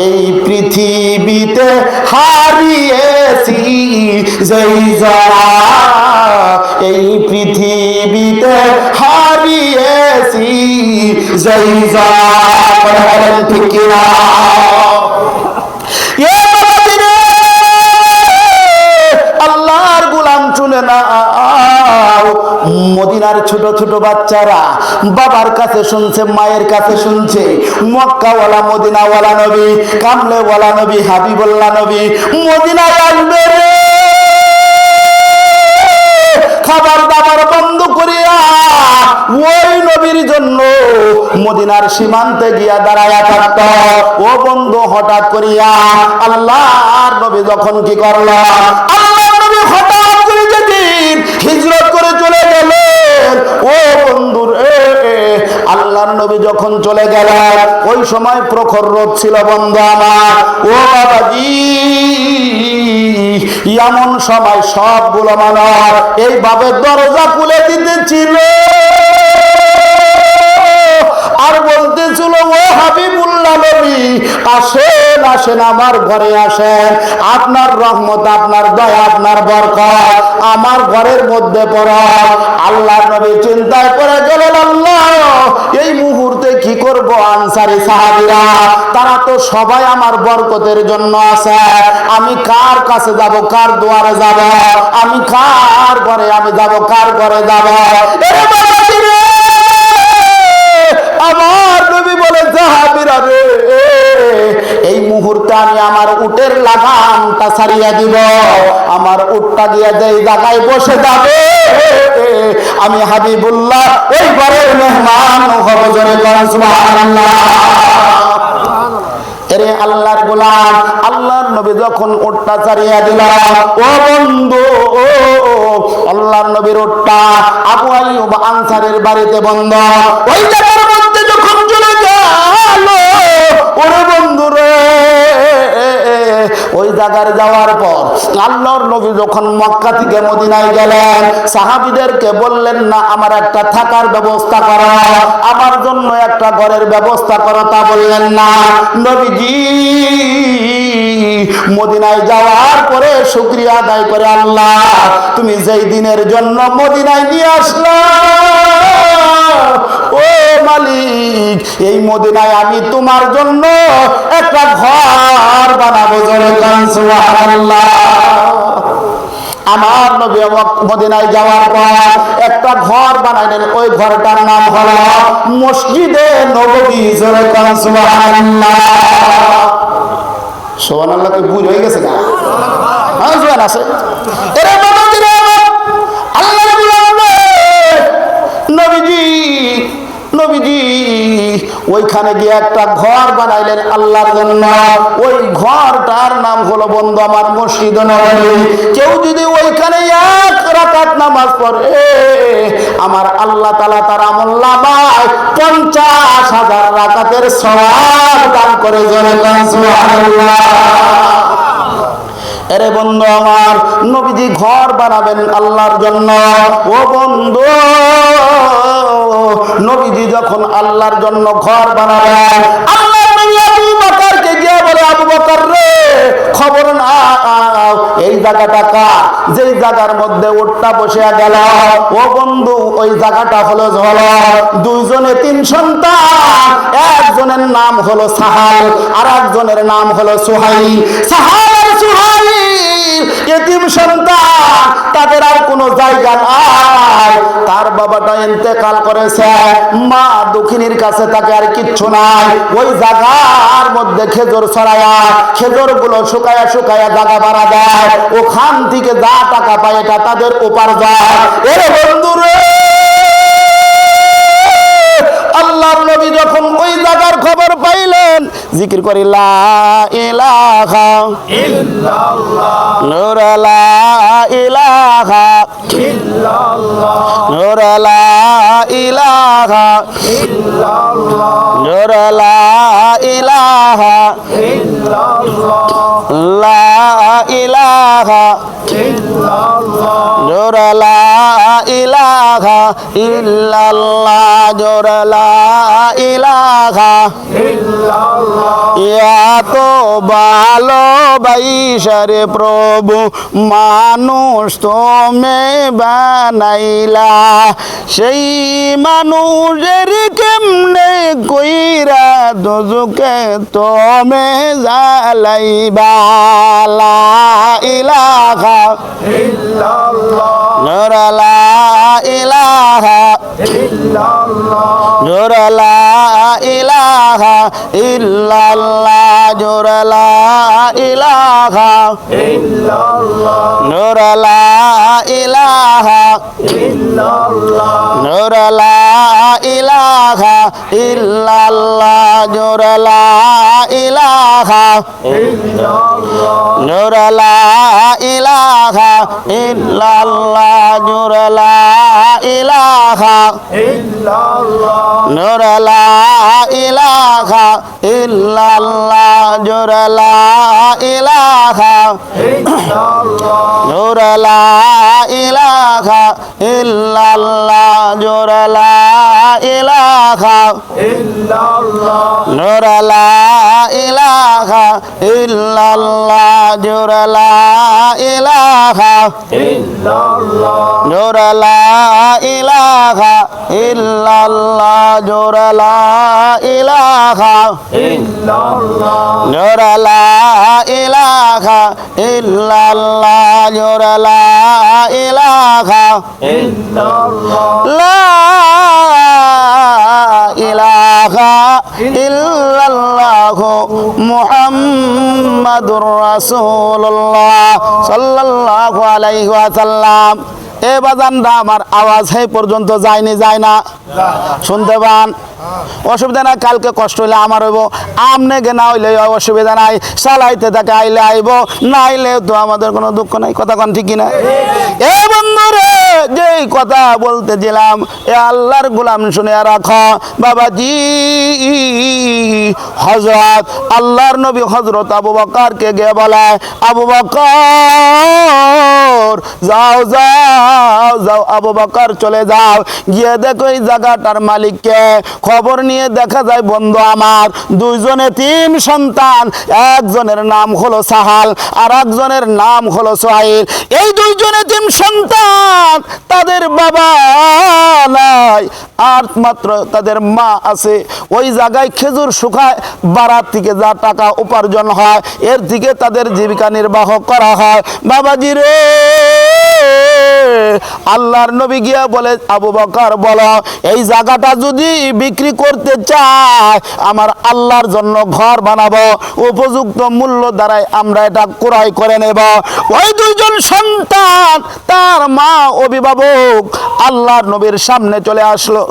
এই পৃথিবীতে হারিয়েছি যেই যারা, এই পৃথিবীতে হারিয়েছি যেই যারা, ঠিক কিনা? আল্লাহর গোলাম শুনে না, মদিনার ছোট ছোট বাচ্চারা বাবার কাছে শুনছে, মায়ের কাছে শুনছে, মক্কাওয়ালা মদিনাওয়ালা নবী, কামলেওয়ালা নবী, হাবিবুল্লাহ নবী মদিনায় আসবে রে। খাবার দাবার বন্ধ করিয়া ওই নবীর জন্য মদিনার সীমান্তে গিয়া দাঁড়ায়া থাকত। ও বন্ধু হঠাৎ করিয়া আল্লাহর নবী যখন কি করল, আল্লাহর নবী হঠাৎ করে যেদিন হিজরত করে চলে গেলেন, ও বন্ধু আল্লাহর নবী যখন চলে গেলেন ওই সময় প্রখর রোদ ছিল বন্ধু আমার। ও বাবাজি এমন সময় সবগুলো মানুষ এইভাবে দরজা খুলে দিতেছিল আর বলতেছিল, ও হাবিবুল্লাহ নবী আসেন আসেন আমার ঘরে আসেন, আপনার রহমত, আপনার দয়া, আপনার বরকত আমার ঘরের মধ্যে পড়ে। আল্লাহর নবী চিন্তায় পড়ে গেলেন, আল্লাহ এই মুহূর্তে কি করব? আনসারী সাহাবীরা তারা তো সবাই আমার বরকতের জন্য আছে, আমি কার কাছে যাব, কার দুয়ারে যাব, আমি কার ঘরে আমি যাব, কার ঘরে যাব? আমার নবী বলে, সাহাবীরা রে এই মুহূর্তে আমি আমার উটের লাগামটা ছাড়িয়ে দিব, আমার উটটা দিয়ে যেই জায়গায় বসে যাবে আমি হাবিবুল্লাহ ওই ঘরের মেহমান হব। জোরে বলেন সুবহানাল্লাহ। এরে আল্লাহর গোলাম, আল্লাহর নবী যখন উটটা ছাড়িয়ে দিল, ও বন্ধু আল্লাহর নবীর উটটা আবু আইয়ুব আনসারীর বাড়িতে বন্ধ, ওই জায়গার মধ্যে যখন চলে গেল, ওরে বন্ধু রে ওই জায়গার যাওয়ার পর আল্লাহর নবী যখন মক্কা থেকে মদিনায় গেলেন, সাহাবীদেরকে বললেন না আমার একটা থাকার ব্যবস্থা করো, আমার জন্য একটা ঘরের ব্যবস্থা করো, তা বললেন না। নবীজি মদিনায় যাওয়ার পরে শুকরিয়া আদায় করে, আল্লাহ তুমি যেই দিনের জন্য মদিনায় নিয়ে আসলা, ও মালিক এই মদিনায় আমি তোমার জন্য একটা ঘর বানাবো। জোরে বলেন সুবহানাল্লাহ। আমার নবী মদিনায় যাওয়ার পর একটা ঘর বানাইলেন, ওই ঘরটার নাম হলো মসজিদে নববী। জোরে বলেন সুবহানাল্লাহ। সুবহানাল্লাহ কি ভুল হয়ে গেছে না? হ্যাঁ জোয়ান আছে। এরে বাবাজি রে, আল্লাহ নবীজি ওইখানে গিয়ে একটা ঘর বানাইলেন আল্লাহর জন্য, ওই ঘরটার নাম হলো বন্ধু আমার মসজিদ নববী। কেউ যদি ওইখানে এক রাকাত নামাজ পড়ে আমার আল্লাহ তাআলা তার আমলনামায় 50,000 রাকাতের সওয়াব দান করে। জোরে বলেন সুবহানাল্লাহ। এরে বন্ধু আমার, নবীজি ঘর বানাবেন আল্লাহর জন্য। ও বন্ধু নবীজি যখন আল্লাহর জন্য ঘর বানাবেন, আল্লাহর নবী আবু বকরকে গিয়ে বলে, আবু বকর রে খবর নাও এই জায়গাটা কার, যেই জায়গার মধ্যে উটটা বসে গেল, ও বন্ধু ওই জায়গাটা হলো দুইজনে 3 সন্তান, একজনের নাম হলো সাহাল আর একজনের নাম হলো সুহাইল। সাহাল আর সুহাইল এতিম সন্তান, তাদের আর কোনো জায়গা নাই, তার বাবাটা ইন্তেকাল করেছে, মা দক্ষিণীর কাছে তাকে আর কিচ্ছু নাই। ওই জায়গার মধ্যে খেজুর ছড়ায়া, খেজুর গুলো শুকায়া শুকায়া জায়গা বাড়া দেয়, ওখান থেকে যা টাকা পায় এটা তাদের উপার্জন। এর বন্ধুরে, আল্লাহর নবী যখন ওই জায়গার খবর পাইলেন, জিকির করি লা ইলাহা ইল্লাল্লাহ, নূর লা ইলাহা ইল্লাল্লাহ, নূর লা ইলাহা ইল্লাল্লাহ, নূর লা ইলাহা ইল্লাল্লাহ, লা ইলাহা ইল্লাল্লাহ, নূর লা ইলাহা ইল্লাল্লাহ, নূর লা ইলাহা ইল্লাল্লাহ। এত ভালোবাসার প্রভু মানুষ তুমি বানাইলা, সেই মানুষের কেমনে কইরা দুজকে তুমি জ্বালাইবা। লা ইলাহা ইল্লাল্লাহ, নূর লা ইলাহা ইল্লাল্লাহ, নূর লা ইলাহা ইল্লাল্লাহ, নূর লা ইলাহা ইল্লাল্লাহ, নূর লা ইলাহা ইল্লাল্লাহ, নূর লা ইলাহা ইল্লাল্লাহ, নূর লা ইলাহা ইল্লাল্লাহ, নূর লা ইলাহা ইল্লাল্লাহ, নূর লা ইলাহা ইল্লাল্লাহ, নূর লা ইলাহা ইল্লাল্লাহ, নূর লা ইলাহা ইল্লাল্লাহ, নূর লা ইলাহা ইল্লাল্লাহ, নূর লা ইলাহা ইল্লাল্লাহ, নূর লা ইলাহা ইল্লাল্লাহ, নূর লা ইলাহা ইল্লাল্লাহ, নূর লা ইলাহা ইল্লাল্লাহ, নূর লা ইলাহা ইল্লাল্লাহ, নূর লা ইলাহা ইল্লাল্লাহ, নূর লা ইলাহা ইল্লাল্লাহ, লা ইলাহা ইল্লাল্লাহ মুহাম্মাদুর রাসূলুল্লাহ সাল্লাল্লাহু আলাইহি ওয়াসাল্লাম। এ বাজানরা আমার আওয়াজ এই পর্যন্ত যায়নি, যায় না? শুনতে পান? অসুবিধা নাই, কালকে কষ্ট হইলে আমার হইব, আমনে গে না হইলে অসুবিধা নাই, চালাইতে থাকে আইলে আইব, না আইলে তো আমাদের কোনো দুঃখ নাই। কথা কন ঠিক কিনা? এ বন্ধুরে, যেই কথা বলতেছিলাম, এ আল্লাহর গোলাম শুনে রাখো বাবাজি। হযরত আল্লাহর নবী হযরত আবু বকরকে গিয়ে বলে, আবু বকর যাও যাও যাও, আবু বকর চলে যাও, গিয়ে দেখো এই জায়গাটার মালিককে। খবর নিয়ে দেখা যায় বন্ধু আমার, দুইজনে তিন সন্তান, একজনের নাম হলো সাহাল আর একজনের নাম হলো সোহাইল। এই দুইজনে তিন সন্তান, তাদের বাবা নাই, আর মাত্র তাদের মা আছে। ওই জায়গায় খেজুর শুকায়, বারাত থেকে যা টাকা উপার্জন হয় এর থেকে তাদের জীবিকা নির্বাহ করা হয়। বাবাজি রে, আল্লাহর নবী গিয়া বলে, আবু বকর বলো, এই জায়গাটা যদি বিক্রি করতে চায়, আমার আল্লাহর জন্য ঘর বানাবো, উপযুক্ত মূল্য দ্বারাই আমরা এটা ক্রয় করে নেব। ওই দুইজন সন্তান, তার মা অভিভাবক আল্লাহর নবীর সামনে চলে আসলো।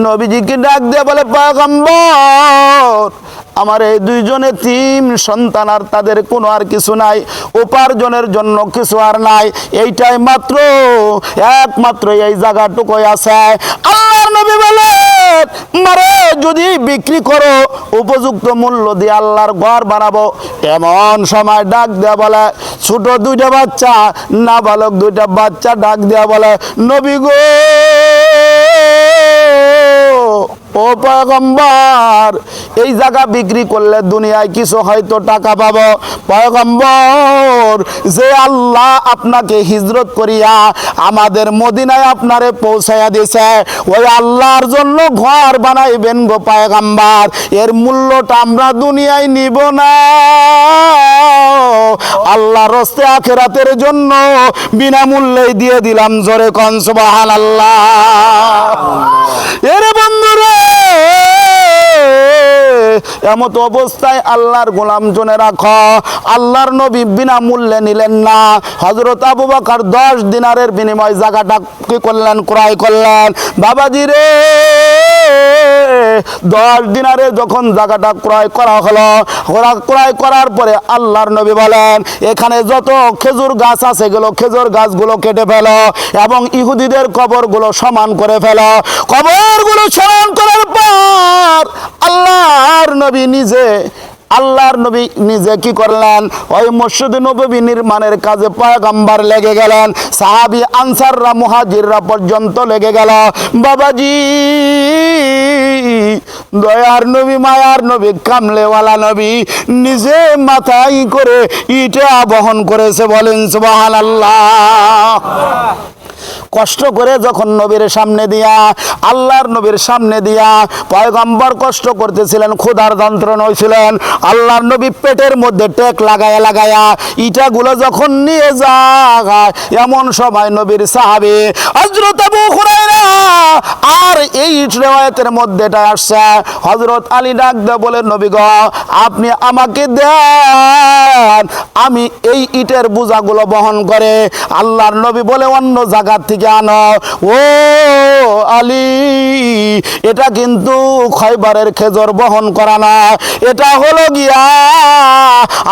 নবীজিকে ডাক দিয়ে বলে, পয়গম্বর, আমার এই দুইজনে তিন সন্তান, আর তাদের কোনো আর কিছু নাই, উপার্জনের জন্য কিছু আর নাই, এইটাই মাত্র একমাত্র এই জায়গাটুকুই আছে। আল্লাহর নবী বলে, মারে যদি বিক্রি করো, উপযুক্ত মূল্য দিয়ে আল্লাহর ঘর বানাবো। এমন সময় ডাক দেয়া বলে, ছোট দুইটা বাচ্চা, নাবালক দুইটা বাচ্চা ডাক দেয়া বলে, নবী গো, ও পয়গম্বর, এই জায়গা বিক্রি করলে দুনিয়ায় কিছু হয়তো টাকা পাবো। পয়গম্বর, যে আল্লাহ আপনাকে হিজরত করিয়া আমাদের মদিনায় আপনারে পৌঁছাইয়া দিয়েছে, ওই আল্লাহর জন্য ঘর বানাইবেন গো পয়গম্বর। এর মূল্যটা আমরা দুনিয়ায় নিব না, আল্লাহর রাস্তায় আখিরাতের জন্য বিনামূল্যে দিয়ে দিলাম। জোরে কোন সুবহানাল্লাহ। এমত অবস্থায় আল্লাহর গোলাম জনে রাখো, আল্লাহর নবী বিনা মূল্যে নিলেন না। হযরত আবু বকর 10 দিনারের বিনিময়ে জায়গাটা কি করলেন? ক্রয় করলেন। বাবাজি রে, 10 দিনারে যখন জায়গাটা ক্রয় করা হলো, ক্রয় করার পরে আল্লাহর নবী বলেন, এখানে যত খেজুর গাছ আছে এগুলো খেজুর গাছগুলো কেটে ফেলো এবং ইহুদিদের কবরগুলো সমান করে ফেলো। কবরগুলো সমান করার পর আল্লাহর নবী নিজে কি করলেন? ওই মসজিদ নববী নির্মাণের কাজে পয়গম্বর লেগে গেলেন, সাহাবী আনসাররা মুহাজিররা পর্যন্ত লেগে গেল। বাবাজি, দয়ার নবী, মায়ার নবী, কামলেওয়ালা নবী নিজে মাথায় করে ইটা বহন করেছে। বলেন সুবহানাল্লাহ। কষ্ট করে যখন নবীর সামনে দিয়া, আল্লাহর নবীর সামনে দিয়া পয়গম্বর কষ্ট করতেছিলেন, ক্ষুধার যন্ত্রণা হয়েছিলেন, আল্লাহর নবী পেটের মধ্যে টেক লাগায়া ইটাগুলো যখন নিয়ে যায়, এমন সময় নবীর সাহাবী হযরত আবু হুরায়রা, আর এই রিওয়ায়াতের মধ্যে এটা আসছে, হযরত আলী ডাক দিয়ে বলে, নবী গো, আপনি আমাকে দেন, আমি এই ইটের বোঝাগুলো বহন করে। আল্লাহর নবী বলে, অন্য জায়গা থেকে আনো। ও আলী, এটা কিন্তু খয়বরের খেজুর বহন করা না, এটা হলো গিয়া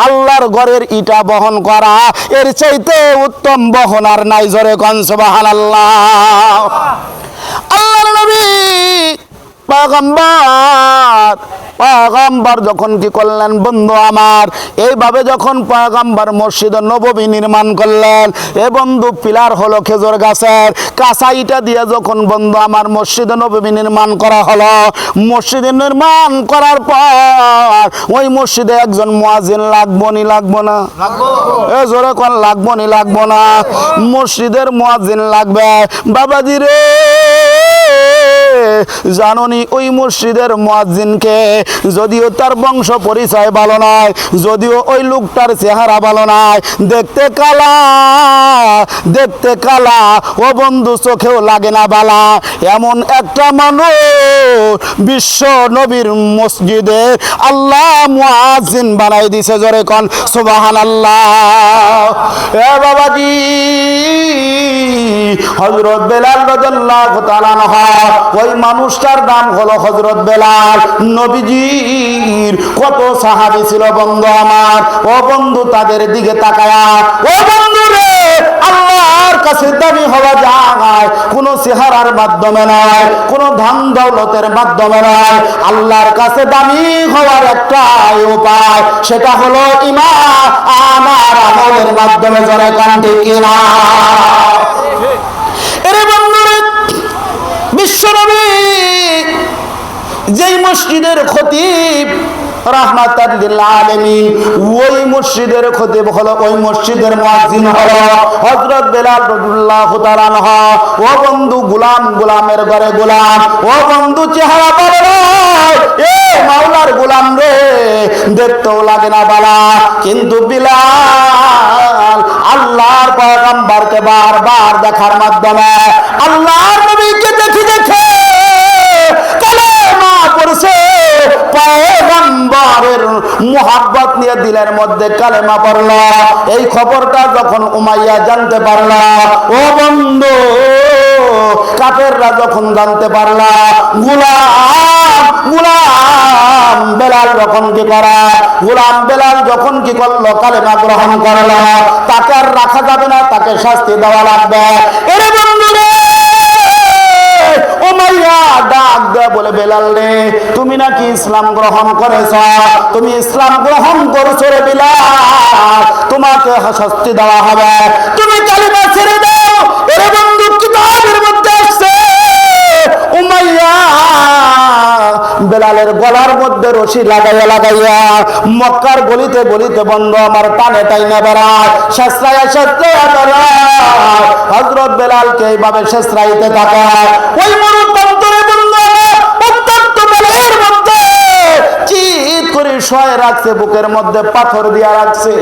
আল্লাহর ঘরের ইটা বহন করা। এর চাইতে উত্তম বহন আর নাই। জোরে কোন সুবহানাল্লাহ। আল্লাহর নবী পয়গম্বর যখন কি করলেন, বন্ধু আমার, এইভাবে যখন পয়গম্বর মসজিদ নববী নির্মাণ করলেন, এ বন্ধু পিলার হলো খেজুর গাছের, কাঁচা ইটা দিয়ে যখন বন্ধু আমার মসজিদ নববী নির্মাণ করা হলো, মসজিদ নির্মাণ করার পর ওই মসজিদে একজন মুয়াজ্জিন লাগবো না? এ জোরে কোন লাগবো না? মসজিদের মুয়াজ্জিন লাগবে। বাবাজি রে, জাননি ওই মসজিদের মুয়াজ্জিনকে, যদিও তার বংশ পরিচয় ভালো নয়, যদিও ওই লোকটার চেহারা ভালো নয়, দেখতে কালা, ও বন্ধু চোখেও লাগে না বালা, এমন একটা মানুষ বিশ্ব নবীর মসজিদে আল্লাহ মুয়াজ্জিন বানাই দিছে। জোরে কোন সুবহানাল্লাহ। এ বাবাজি, হযরত বেলাল রাদিয়াল্লাহু তাআলা আনহু, ওই মানুষটার নাম হলো হযরত বেলাল। নবীজির কত সাহাবী ছিল বন্ধু আমার। ও বন্ধু, তাদের দিকে তাকায়া, ও বন্ধু রে, আল্লাহর কাছে দামি হওয়া যায় কোন চেহারার মাধ্যমে নয়, কোন ধন দৌলতের মাধ্যমে নয়। আল্লাহর কাছে দামি হওয়ার একটাই উপায়, সেটা হলো ঈমান আর আমলের মাধ্যমে। জোরে কোন ঠিক কিনা? এরে বন্ধুরে, বিশ্বনবী যেই মসজিদের খতিব রাহমাতাল লিল আলামিন, ওই মসজিদের খতিব হলো, ওই মসজিদের মুয়াজ্জিন হলো হযরত বেলাল রাদিয়াল্লাহু তাআলা আনহু। ও বন্ধু, গোলামের ঘরে গোলাম, ও বন্ধু, চেহারা ভালো নয়, এ মাওলার গোলাম রে, দেখতেও লাগে না বালা, কিন্তু বিলাল আল্লাহর পয়গম্বরকে বারবার দেখার মাধ্যমে, আল্লাহর নবীকে দেখে কালেমা পড়ছে, পয়গম্বরের মুহাব্বত নিয়ে দিলের মধ্যে কালেমা পড়ল। এই খবরটা যখন উমাইয়া জানতে পারল, ও বন্ধু, কাফেররা যখন জানতে পারল, গোলাম বেলাল যখন কি করে, গোলাম বেলাল যখন কি করলো, কালেমা গ্রহণ করলো, তাকে আর রাখা যাবে না, তাকে শাস্তি দেওয়া লাগবে। এরে বন্ধু রে, উমাইয়া ডাক দেয়া বলে, বেলাল রে, তুমি নাকি ইসলাম গ্রহণ করেছ, তুমি ইসলাম গ্রহণ করছো রে বেলাল, তোমাকে শাস্তি দেওয়া হবে, তুমি কালিমা ছেড়ে দাও। এরে বন্ধু, কিতাবের মধ্যে আসছে উমাইয়া বেলালের গলার মধ্যে রশি লাগাইয়া মক্কার গলিতে বন্ধ আমার টানে টাইনা বেড়ায়, শেষরাইয়া বেড়ায়, হযরত বেলালকে এইভাবে শেষরাইতে থাকে। ওই মরুপ্রান্তরে বন্ধু উত্তপ্ত বেলালের মধ্যে চিৎ করে শোয় রাখছে, বুকের মধ্যে পাথর দিয়া রাখছে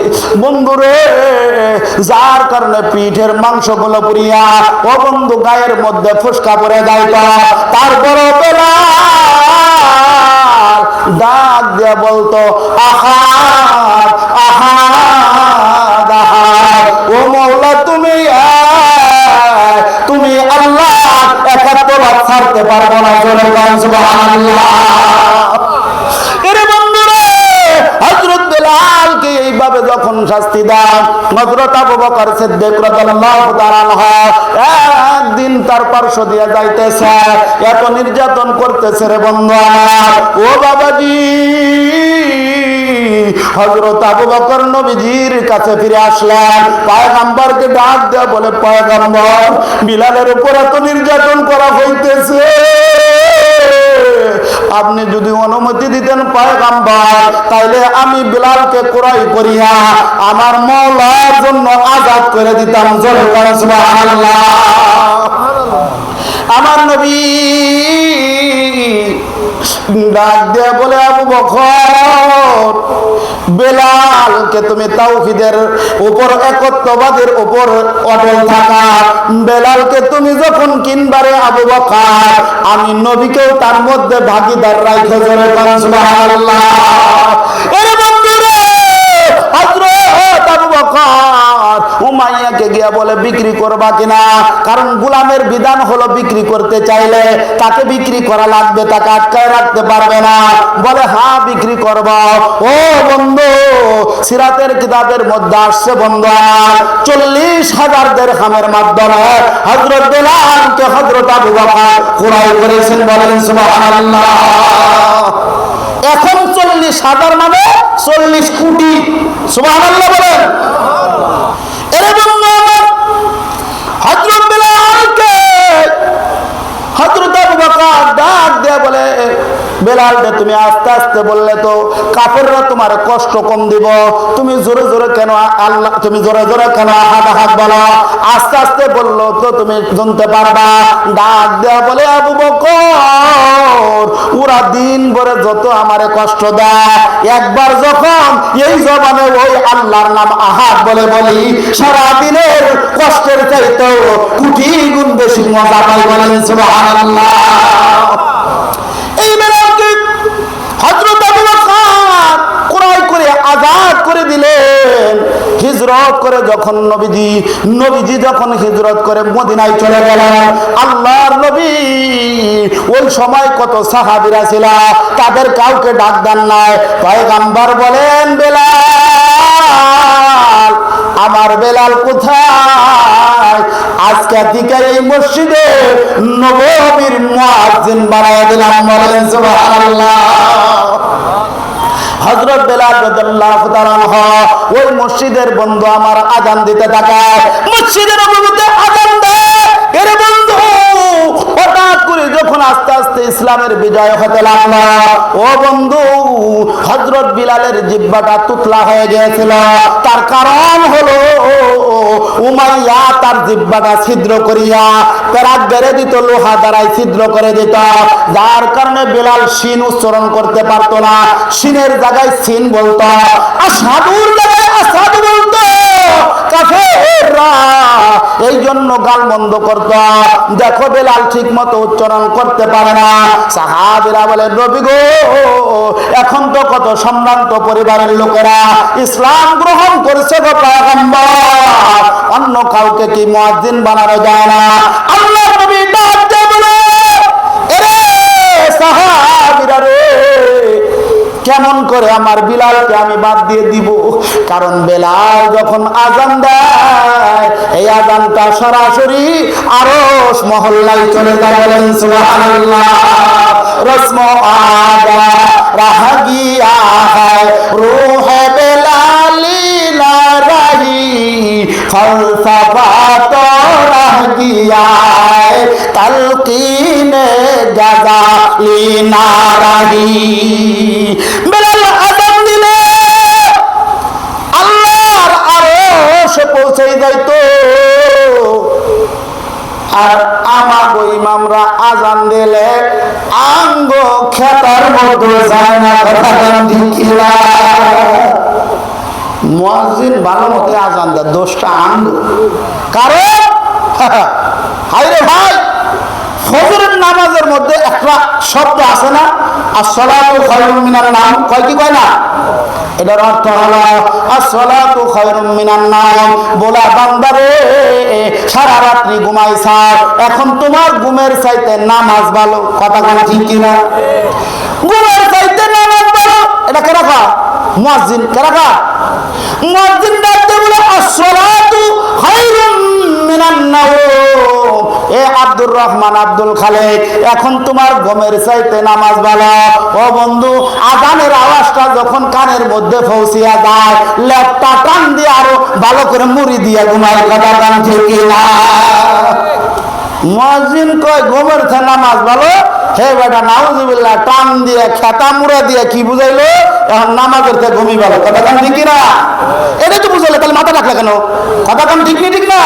বন্ধু রে, যার কারণে পিঠের মাংসগুলো পুড়িয়া, ও বন্ধু, গায়ের মধ্যে ফুসকা পড়ে যাইত। তারপর বেলাল ডাক দিয়া বলতো আহাদ আহাদ আহাদ, ও মওলা তুমি তুমি আল্লাহ, একাত্মবাদ ছাড়তে পারবো না। জোরে বলেন সুবহানাল্লাহ। এরে বন্ধুরা, হযরত বেলালকে এইভাবে যখন শাস্তি দেন, হযরত আবু বকর সিদ্দিক রাদিয়াল্লাহু তাআলা আনহু একদিন তার পার্শ্ব দিয়ে যাইতেছে, এত নির্যাতন করতেছে রে বন্ধু আমার। ও বাবাজি, হযরত আবু বকর নবীজির কাছে ফিরে আসলেন, পয়গম্বরকে ডাক দেয়া বলে, পয়গম্বর, বিলালের উপর এত নির্যাতন করা হইতেছে, আপনি যদি অনুমতি দিতেন পয়গম্বর, তাইলে আমি বিলালকে ক্রয় করিয়া আমার মওলার জন্য আজাদ করে দিতাম। জোরে বলেন সুবহানাল্লাহ। আমার নবী ডাক দিয়ে বলে, আবু বকর, বেলালকে তুমি তাওহীদের উপর, একত্ববাদের উপর অটল থাকা। বেলালকে তুমি যখন কিনবারে আবু বকর, আমি নবীকেও তার মধ্যে ভাগীদার রাখতে। জোরে বলেন সুবহানাল্লাহ। এর বন্ধুরা, হযরত আবু বকর উমাইয়াকে গিয়া বলে, বিক্রি করবা কিনা? কারণ গোলামের বিধান হলো বিক্রি করতে চাইলে তাকে বিক্রি করা লাগবে, তাকে আটকায় রাখতে পারবে না। বলে, হ্যাঁ বিক্রি করব। ও বন্ধু, সিরাতের কিতাবের মধ্যে আসছে বন্ধু আমার, 40,000 দিরহামের মাধ্যমে হযরত বেলালকে হযরত আবু বকর ক্রয় করেছেন। বলেন সুবহানাল্লাহ। এখন 40,000 মানে 40 কোটি। সুবহানাল্লাহ বলেন। এরে বন্ধু আমার, হযরত বেলালকে হযরত আবু বকর ডাক দিয়ে বলে, বেলাল রে, তুমি আস্তে আস্তে বললে তো কাফেররা তোমার কষ্ট কম দিব, তুমি জোরে জোরে কেন আল্লাহ, তুমি জোরে জোরে কেন আহাদ আহাদ বলো? আস্তে আস্তে বললো তো তুমি শুনতে পারবা। ডাক দেয়া বলে, আবু বকর, ওরা দিন ভরে যত আমারে কষ্ট দেয়, একবার যখন এই জবানে ওই আল্লাহর নাম আহাদ বলে বলি, সারা দিনের কষ্টের চাইতেও কোটি গুণ বেশি মজা পাই। বলেন সুবহানাল্লাহ। এই বেলালকে হযরত আবু বকর ক্রয় করে আজাদ করে দিলেন। হিজরত করে যখন নবীজি যখন হিজরত করে মদিনায় চলে গেলেন, আল্লাহর নবী ওই সময় কত সাহাবীরা ছিল, তাদের কাউকে ডাক দেন নাই। পয়গম্বর বলেন, বেলাল, আমার বেলাল কোথায়? আজকে থেকে এই মসজিদে নববীর মুয়াজ্জিন বানায় দিলাম। বলেন সুবহানাল্লাহ। হযরত বেলাল রাদিয়াল্লাহু তাআলা আনহু ওই মসজিদের বন্ধু আমার আযান দিতে থাকে, মসজিদের নববীতে আযান দেয়। এর বন্ধু হঠাৎ করে যখন আস্তে আস্তে ইসলামের বিজয় হতে লাগলো, ও বন্ধু, হযরত বিলালের জিহ্বাটা তুতলা হয়ে গিয়েছিল। তার কারণ হলো উমাইয়া তার জিহ্বাটা ছিদ্র করিয়া পেরাক বেড়ে দিত, লোহা দ্বারাই ছিদ্র করে দিত, যার কারণে বিলাল শিন উচ্চারণ করতে পারতো না। শিনের জায়গায় সিন বলতো, আসাদুর জায়গায় আসাদ বলতো। কাফেররা এই জন্য গাল বন্ধ করত। দেখো বেলাল ঠিক মতো উচ্চারণ করতে পারে না। সাহাবীরা বলে, নবী গো, এখন তো কত সম্ভ্রান্ত পরিবারের লোকেরা ইসলাম গ্রহণ করেছে গো পয়গম্বর, অন্য কাউকে কি মুয়াজ্জিন বানানো যায় না? আল্লাহর নবী ডাক দিয়ে বলে, এরে সাহাবীরা রে, কেমন করে আমার বিলালকে আমি বাদ দিয়ে দিব? কারণ বেলাল যখন আযান দেয়, এই আযানটা সরাসরি আরশ মহল্লায় চলে যায়। বলেন সুবহানাল্লাহ। রসমো আদা রাহ গিয়া হ্যায়, রূহ বেলালি না রহি, ফলসফা তো রাহ গিয়া হ্যায়, তালকিনে গাজালি না রহি। বেলাল আযান দিলে আল্লাহর আরশে পৌঁছে যাইতো, আর আমাগো ইমামরা আযান দিলে আঙ্গ খেতার মতো যায় না। কথা ঠিক না? মুয়াজ্জিন ভালো মতো আযান দেয়, দোষটা আঙ্গ। কারণ হায়রে ভাই, ফজরের নামাজের মধ্যে একটা শব্দ আছে না, আসসালাতু খায়রুম মিনান নাওম, কয় কি কয় না? এটার অর্থ হলো আসসালাতু খায়রুম মিনান নাওম, বলা বান্দারে সারা রাত্রি ঘুমাইছা, এখন তোমার ঘুমের চাইতে নামাজ ভালো। কথা বলা ঠিক কিনা? ঘুমের চাইতে নামাজ ভালো। এটা কে রাখা? মুয়াজ্জিন। কে রাখা? মুয়াজ্জিন ডাকতে বলে আসসালাতু খায়রুম মিনান নাওম, এ আব্দুর রহমান আব্দুল খালেক, এখন তোমার ঘুমের চাইতে নামাজ ভালো। ও বন্ধু, আজানের আওয়াজটা যখন কানের মধ্যে পৌঁছিয়া যায়, লেপটা টান দিয়ে আরো ভালো করে মুড়ি দিয়ে ঘুমায়। কথা গান ঠিক কিনা? মুয়াজ্জিন কয় ঘুমের চেয়ে নামাজ ভালো। হে বেটা নাউজুবিল্লাহ, টান দিয়ে খেতা মুড়া দিয়ে কি বুঝাইলো? এখন নামাজের চেয়ে ঘুমি ভালো। কথা গান ঠিক কিনা? এটা তো বুঝাইলে তাহলে মাথা রাখলে কেন? কথা গান ঠিক নি? ঠিক না?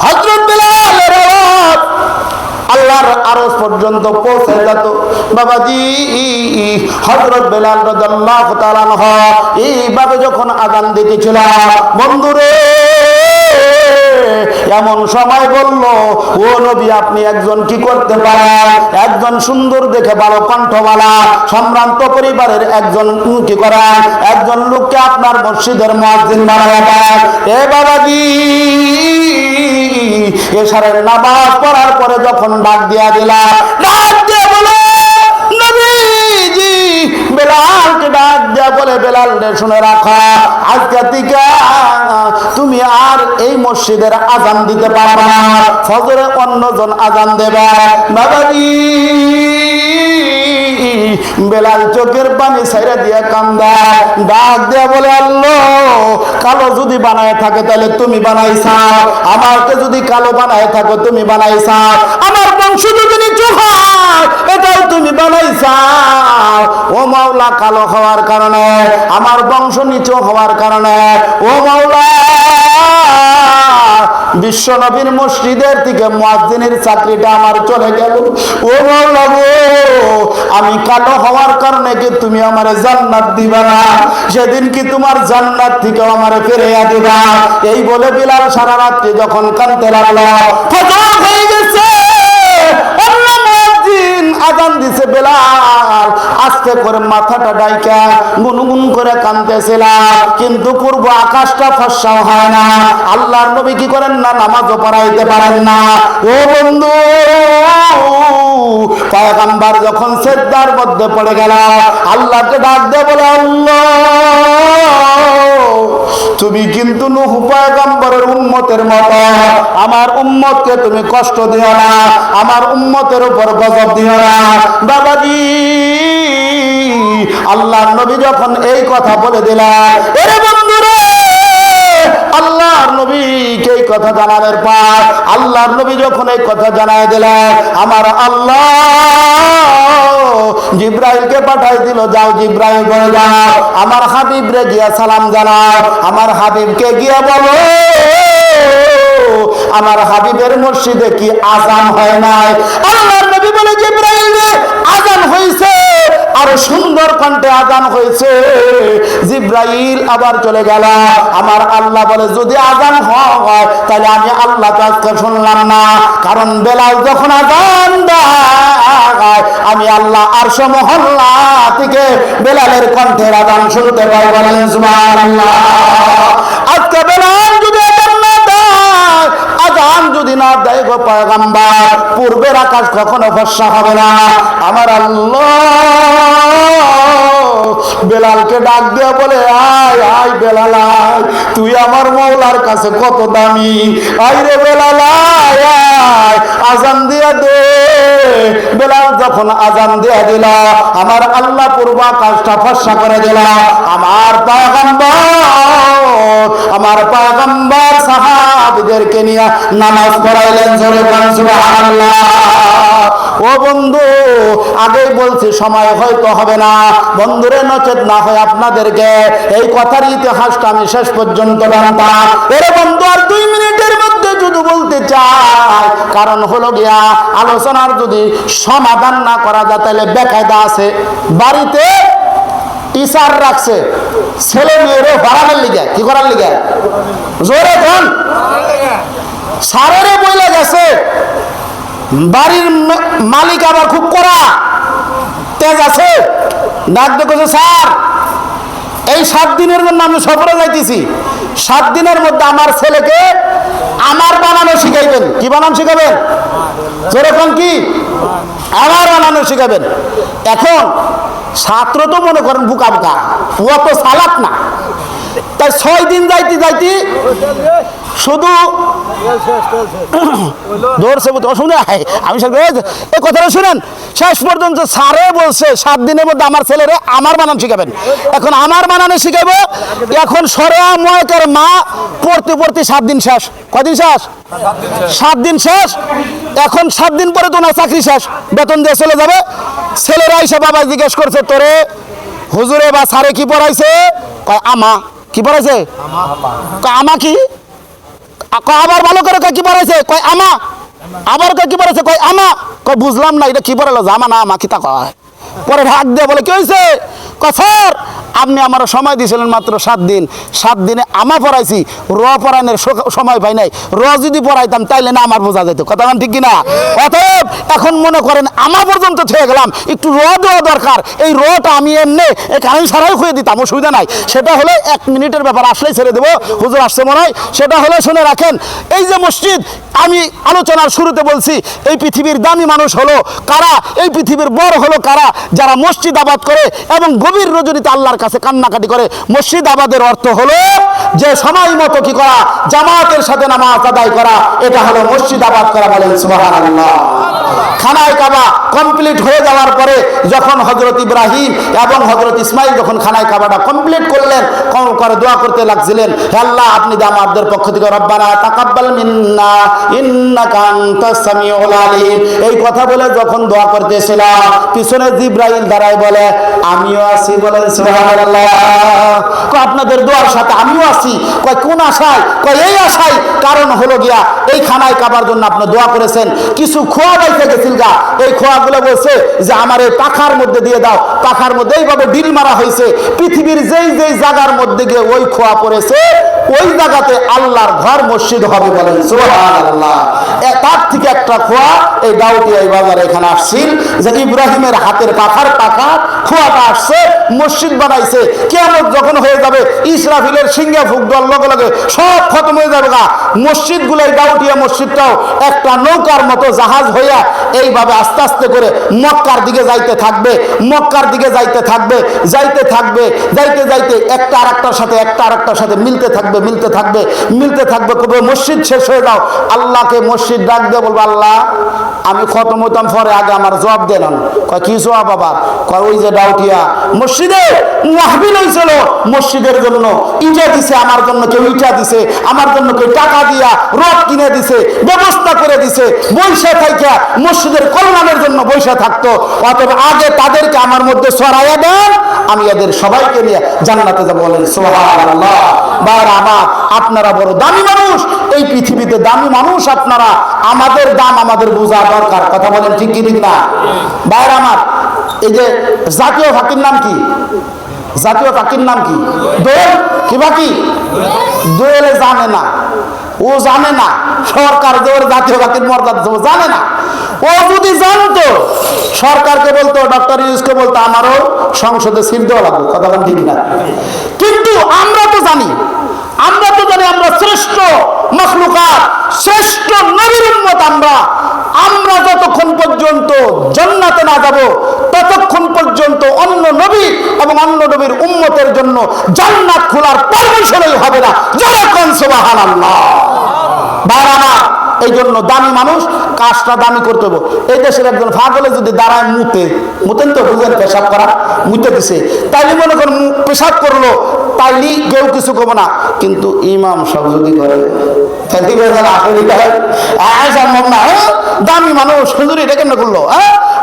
হযরত বেলালের আওয়াজ আল্লাহর আরশ পর্যন্ত পৌঁছে যেত। বাবাজি, হযরত বেলাল রাদিয়াল্লাহু তাআলা আনহু এইভাবে যখন আযান দিতেছিল, বন্ধুরে এমন সময় বলল, ও নবী, আপনি একজন কি করতে পারেন? একজন সুন্দর দেখে ভালো কণ্ঠওয়ালা সম্ভ্রান্ত পরিবারের একজন কি করেন, একজন লোককে আপনার মসজিদের মুয়াজ্জিন বানায়া দেন। এ বাবাজি, এশারের নামাজ পড়ার পরে যখন ডাক দিয়া দিলা, ডাক দিয়ে বলে নবীজি, বেলালকে ডাক দিয়া বলে, বেলাল রে শুনে রাখা, আজকে থেকে তুমি আর এই মসজিদের আজান দিতে পারবে না, ফজরে অন্যজন আজান দেবে। বাবাজি, বেলাল চোখের পানি ছেড়ে দিয়ে কান্দা, ডাক দিয়া বলে, আল্লাহ, কালো যদি বানায় থাকে তাহলে তুমি বানাইছা, আমাকে যদি কালো বানায় থাকো তুমি বানাইছা, আমার বংশ যদি নিচু হয় এটাও তুমি বানাইছা। ও মাওলা, কালো হওয়ার কারণে, আমার বংশ নিচু হওয়ার কারণে, ও মাওলা, বিশ্ব নবীর মসজিদের থেকে মুয়াজ্জিনের চাকরিটা আমার চলে গেল। ও মাওলা গো, আমি কালো হওয়ার কারণে কি তুমি আমারে জান্নাত দিবা না? সেদিন কি তোমার জান্নাত থেকে আমারে ফিরিয়ে দিবা? এই বলে বিলাল সারা রাত্রি যখন কাঁদতে লাগলো, ফজর হয়ে গেছে, অন্য মুয়াজ্জিন আযান দিছে, বেলাল আস্তে করে মাথাটা ডাইকা গুনগুন করে কাঁদতেছিল, কিন্তু পূর্ব আকাশটা ফর্সা হয় না। আল্লাহর নবী কি করেন না, নামাজও পড়াইতে পারেন না। ও বন্ধু, পয়গম্বর যখন সিজদার মধ্যে পড়ে গেল, আল্লাহকে ডাক দিয়ে বলে, আল্লাহ, তুমি কিন্তু নূহ পয়গম্বরের উম্মতের মতো আমার উম্মতকে তুমি কষ্ট দিও না, আমার উম্মতের উপর গজব দিও না। বাবাজি, আল্লাহর নবী যখন এই কথা বলে দিলেন, এরে বন্ধুরা, আল্লাহর নবীকে এই কথা জানানোর পর আল্লাহর নবী যখন এই কথা জানায় দিলেন, আমার আল্লাহ জিব্রাইলকে পাঠাই দিল, যাও জিব্রাইল বলে যাও আমার হাবিবরে গিয়া সালাম জানাও, আমার হাবিবকে গিয়া বলো আমার হাবিবের মসজিদে কি আযান হয় নাই? আল্লাহর নবী বলে, জিব্রাইল রে, আযান হইছে, আরো সুন্দর কণ্ঠে আযান হয়েছে। জিব্রাইল আবার চলে গেল। আমার আল্লাহ বলে, যদি আযান হয় তাহলে আমি আল্লাহ তো আজকে শুনলাম না, কারণ বেলাল যখন আযান দেয় আমি আল্লাহ আরশ মহল্লা থেকে বেলালের কণ্ঠের আযান শুনতে পাই। বলেন সুবহানাল্লাহ। আজকে বেলাল যদি আযান যদি না দেয় গো পয়গম্বর, পূর্বের আকাশ কখনো ফর্সা হবে না। আমার আল্লাহ বেলালকে ডাক দিয়ে বলে, আয় আয় বেলাল, আয়, তুই আমার মওলার কাছে কত দামি, আয় রে বেলাল, আয় আয়, আযান দিয়ে দে। বেলাল যখন আযান দিয়ে দিল, আমার আল্লাহ পূর্ব আকাশটা ফর্সা করে দিল। আমার পয়গম্বর সাহাবীদেরকে নিয়ে নামাজ পড়াইলেন। জোরে বলেন সুবহানাল্লাহ। ও বন্ধু, আগেই বলছি সময় হয়তো হবে না বন্ধুরে, নচেত না হয় আপনাদেরকে এই কথার ইতিহাসটা আমি শেষ পর্যন্ত জানতাম। এর বন্ধু, আর 2 মিনিটের মধ্যে যদি বলতে চাই, কারণ হলো গিয়া আলোচনার যদি সমাধান না করা যায় তাহলে বেকায়দা আছে। বাড়িতে টিচার রাখছে ছেলে মেয়েরও পড়ানোর লিগে, কি করার লিগে? জোরে কোন সারেরে বইলে গেছে, বাড়ির মালিক আবার খুব কড়া তেজ আছে, ডাক দেখেছে, স্যার এই 7 দিনের জন্য আমি সফরে যাইতেছি, 7 দিনের মধ্যে আমার ছেলেকে আমার বানানো শিখাইবেন। কি বানান শিখাবেন? যেরকম কি আমার বানানো শিখাবেন। এখন ছাত্র তো মনে করেন বুকা বুকা, ও তো চালাক না, তাই 6 দিন যাইতে যাইতে শুধু ধরছে শুনে আমি এই কথাটা শুনেন, শেষ পর্যন্ত স্যারে বলছে 7 দিনের মধ্যে আমার ছেলেরে আমার বানান শিখাবেন। এখন আমার বানানো শিখাবো, এখন সরেয়া ময়কের মা পড়তে পড়তে 7 দিন শেষ। কদিন শেষ? 7 দিন শেষ। এখন 7 দিন পরে তো না চাকরি শেষ, বেতন দিয়ে চলে যাবে। ছেলেরা এসে বাবা জিজ্ঞেস করছে, তোরে হুজুরে বা স্যারে কি পড়াইছে? কয় আমা। কি পড়াইছে? আমা কি? আবার ভালো করে কি পড়াইছে? কয় আমা। আবার কি পড়াইছে? কয় আমা। কয় বুঝলাম না, এটা কি পড়ালো? জামা না আমা, কি তা কয়? পরে ঢাক দিয়ে বলে, কি হয়েছে? কয় স্যার আপনি আমার সময় দিয়েছিলেন মাত্র 7 দিন, 7 দিনে আমা পড়াইছি, র পড়ানোর সময় পাই নাই। র যদি পড়াইতাম তাইলে না আমার বোঝা যেত। কথা ঠিক কিনা? অতএব এখন মনে করেন আমা পর্যন্ত থেকে গেলাম, একটু র দেওয়া দরকার। এই রটা আমি এমনি কারণ সারাই খুঁয়ে দিতাম, অসুবিধা নাই। সেটা হলে 1 মিনিটের ব্যাপার, আসলেই ছেড়ে দেবো, হুজুর আসছে মনে হয়। সেটা হলে শুনে রাখেন, এই যে মসজিদ আমি আলোচনার শুরুতে বলছি, এই পৃথিবীর দামি মানুষ হলো কারা? এই পৃথিবীর বড় হলো কারা? যারা মসজিদ আবাদ করে এবং গভীর রজনীতে আল্লাহর কাছে কান্নাকাটি করে। মসজিদ আবাদের অর্থ হলো যে সময় মতো কি করা, জামাতের সাথে নামাজ আদায় করা, এটা হলো মসজিদ আবাদ করা। বলেন সুবহানাল্লাহ। খানায় কাবা কমপ্লিট হয়ে যাওয়ার পরে যখন হযরত ইব্রাহিম এবং হযরত ইসমাইল যখন খানায় কাবাটা কমপ্লিট করলেন, করে দোয়া করতে লাগছিলেন, হে আল্লাহ আপনি আমাদের পক্ষ থেকে রব্বানা তাকাব্বাল মিন্না ইন্নাকা আনতাস সামিউল আলিম, এই কথা বলে যখন দোয়া করতেছিলাম, পিছনে জিবরাইল দাঁড়ায় বলে আমিও আছি। বলেন সুবহানাল্লাহ। কয় আপনাদের দোয়ার সাথে আমিও আছি। কয় কোন আশায়? কয় এই আশায়, কারণ হলো গিয়া এই খানায় কাবার জন্য আপনি দোয়া করেছেন, কিছু খোয়া বাইতে গেছিল গা, এই খোয়াগুলো বলছে যে আমার এই পাখার মধ্যে দিয়ে দাও। পাখার মধ্যে এইভাবে ডিল মারা হয়েছে, পৃথিবীর যেই যেই জায়গার মধ্যে গিয়ে ওই খোয়া পড়েছে, ওই জায়গাতে আল্লাহর ঘর মসজিদ হবে। বলেন সুবহানাল্লাহ। তার থেকে একটা খোয়া এই দাউদিয়া এই বাজারে এখানে আসছিল, যে ইব্রাহিমের হাতের পাখার পাখা খোয়াটা আসছে, মসজিদ বানাইছে। কিয়ামত যখন হয়ে যাবে, ইসরাফিলের সিংহে ফুঁক দেওয়ার লগে লগে সব খতম হয়ে যাবে গা। মসজিদগুলো এই দাউদিয়া মসজিদটাও একটা নৌকার মতো জাহাজ হইয়া এইভাবে আস্তে আস্তে করে মক্কার দিকে যাইতে থাকবে, মক্কার দিকে যাইতে থাকবে, যাইতে থাকবে, যাইতে যাইতে একটা আরেকটার সাথে একটা আরেকটার সাথে মিলতে থাকবে, মিলতে থাকবে, মিলতে থাকবে। কবে মসজিদ শেষ হয়ে যাও, আল্লাহকে মসজিদ ডাক দিয়ে বলবো, আল্লাহ আমি খতম হইতাম পরে, আগে আমার জবাব দেন। কয় কি জবাব বাবা? কয় ওই যে দাউদিয়া মসজিদে মাহফিল হয়েছিল, মসজিদের জন্য ইটা দিছে, আমার জন্য কেউ ইটা দিছে, আমার জন্য কেউ টাকা দিয়া রড কিনে দিছে, ব্যবস্থা করে দিছে, বৈশা থাইকা মসজিদের কল্যাণের জন্য বৈশা থাকতো। অতএব আগে তাদেরকে আমার মধ্যে সরাইয়া দেন, আমি এদের সবাইকে নিয়ে জান্নাতে যাবো। বলেন সুবহানাল্লাহ। বাবা আমার আপনারা বড় দামি মানুষ, এই পৃথিবীতে দামি মানুষ আপনারা, আমাদের দাম আমাদের বোঝা দরকার। কথা বলেন ঠিক কি ঠিক না? বাইরে আমার এই যে জাতীয় ফাঁকির নাম কি? জাতীয় ফাঁকির নাম কি? দোয়েল। কি বাকি? দোয়েলে জানে না, ও জানে না সরকার যে ওর জাতীয় ফাঁকির মর্যাদা জানে না। ও যদি জানতো সরকারকে বলতো, ডক্টর ইউনুসকে বলতো আমারও সংসদে সিট দেওয়া লাগবে। কথা বলেন ঠিক না? কিন্তু আমরা তো জানি, আমরা তো জানি আমরা শ্রেষ্ঠ মাখলুকাত, শ্রেষ্ঠ নবীর উম্মত। আমরা যতক্ষণ পর্যন্ত জান্নাতে না যাব, ততক্ষণ পর্যন্ত অন্য নবী এবং অন্য নবীর উম্মতের জন্য জান্নাত খোলার পারমিশনই হবে না। যখন সুবহানাল্লাহ। বারানা এই জন্য দামি মানুষ কাজটা দামি করতে হবে। এই দেশের একজন পাগলে যদি দাঁড়ায় মুতেন তো বুঝেন, পেশাব করা মুতে দিছে, তাইলে মনে করেন পেশাব করলো, তাইলে কেউ কিছু কব না। কিন্তু ইমাম সব যদি করে সম্ভব না। দামি মানুষ হুজুর এটা কেন করলো?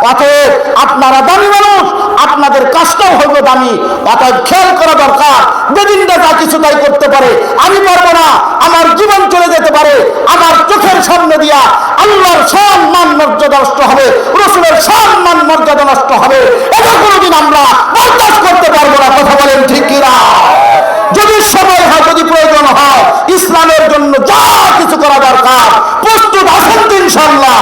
অতএব আপনারা দামি মানুষ, আপনাদের কাজটাও হইবে দামি। অতএব খেয়াল করা দরকার, বেদিনটা যা কিছু তাই করতে পারে, আমি পারবো না, আমার জীবন চলে যেতে পারে, আমার চোখের সামনে দিয়া আল্লাহর সম্মান মর্যাদা নষ্ট হবে, রাসূলের সম্মান মর্যাদা নষ্ট হবে, এটা কোনোদিন আমরা বরদাস্ত করতে পারবো না। কথা বলেন ঠিক কিনা? যদি সময় হয় যদি প্রয়োজন হয় ইসলামের জন্য যা কিছু করা দরকার প্রস্তুত আছেন তো ইনশাআল্লাহ।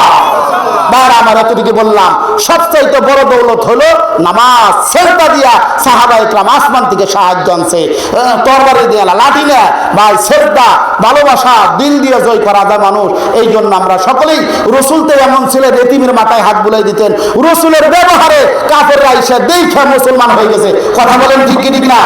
বাইরে আমার এতদিকে বললাম সবচাইতে বড় দৌলত হলো নামাজ। সেজদা দিয়া সাহাবা ইকরাম আসমান থেকে সাহায্য আনছে, তরবারি দিয়া লাঠি না ভাই, সেজদা ভালোবাসা দিল দিয়ে জয় করা যায় মানুষ। এই জন্য আমরা সকলেই রসুল তো এমন ছিলেন এতিমের মাথায় হাত বুলাই দিতেন, রসুলের ব্যবহারে কাফেররা এসে দেখে মুসলমান হয়ে গেছে। কথা বলেন ঠিক কি ঠিক না?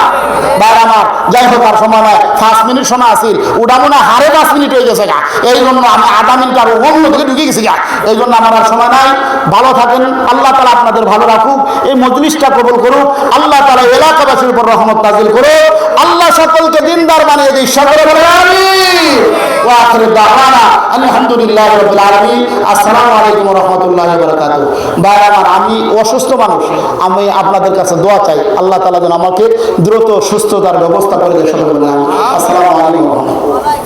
বাইরে আমার যাই হোক আর সময় নয়, 5 মিনিট সময় আসিল, ওটা মনে হয় 5.5 মিনিট হয়ে গেছে গা। এই জন্য আমি আধা মিনিট আর অন্য থেকে ঢুকে গেছি গা। এই জন্য আমার আর সময় নাই। ভালো থাকেন, আল্লাহ তাআলা আপনাদের ভালো রাখুক, এই মজলিসটা কবুল করুক, আল্লাহ তাআলা এলাকাবাসীর উপর রহমত নাযিল করুক, আল্লাহ সকলকে দিনদার বানিয়ে দিই। সকলে বলেন আমিন। ওয়া আখিরু দাওয়ানা আলহামদুলিল্লাহি রাব্বিল আলামিন। আসসালামু আলাইকুম ওয়া রাহমাতুল্লাহি ওয়া বারাকাতুহু। ভাই আমার, আমি অসুস্থ মানুষ, আমি আপনাদের কাছে দোয়া চাই, আল্লাহ তাআলা যেন আমাকে দ্রুত সুস্থতার ব্যবস্থা করে দেন। সকলে বলেন আমিন। আসসালামু আলাইকুম ওয়া রাহমাতুল্লাহি।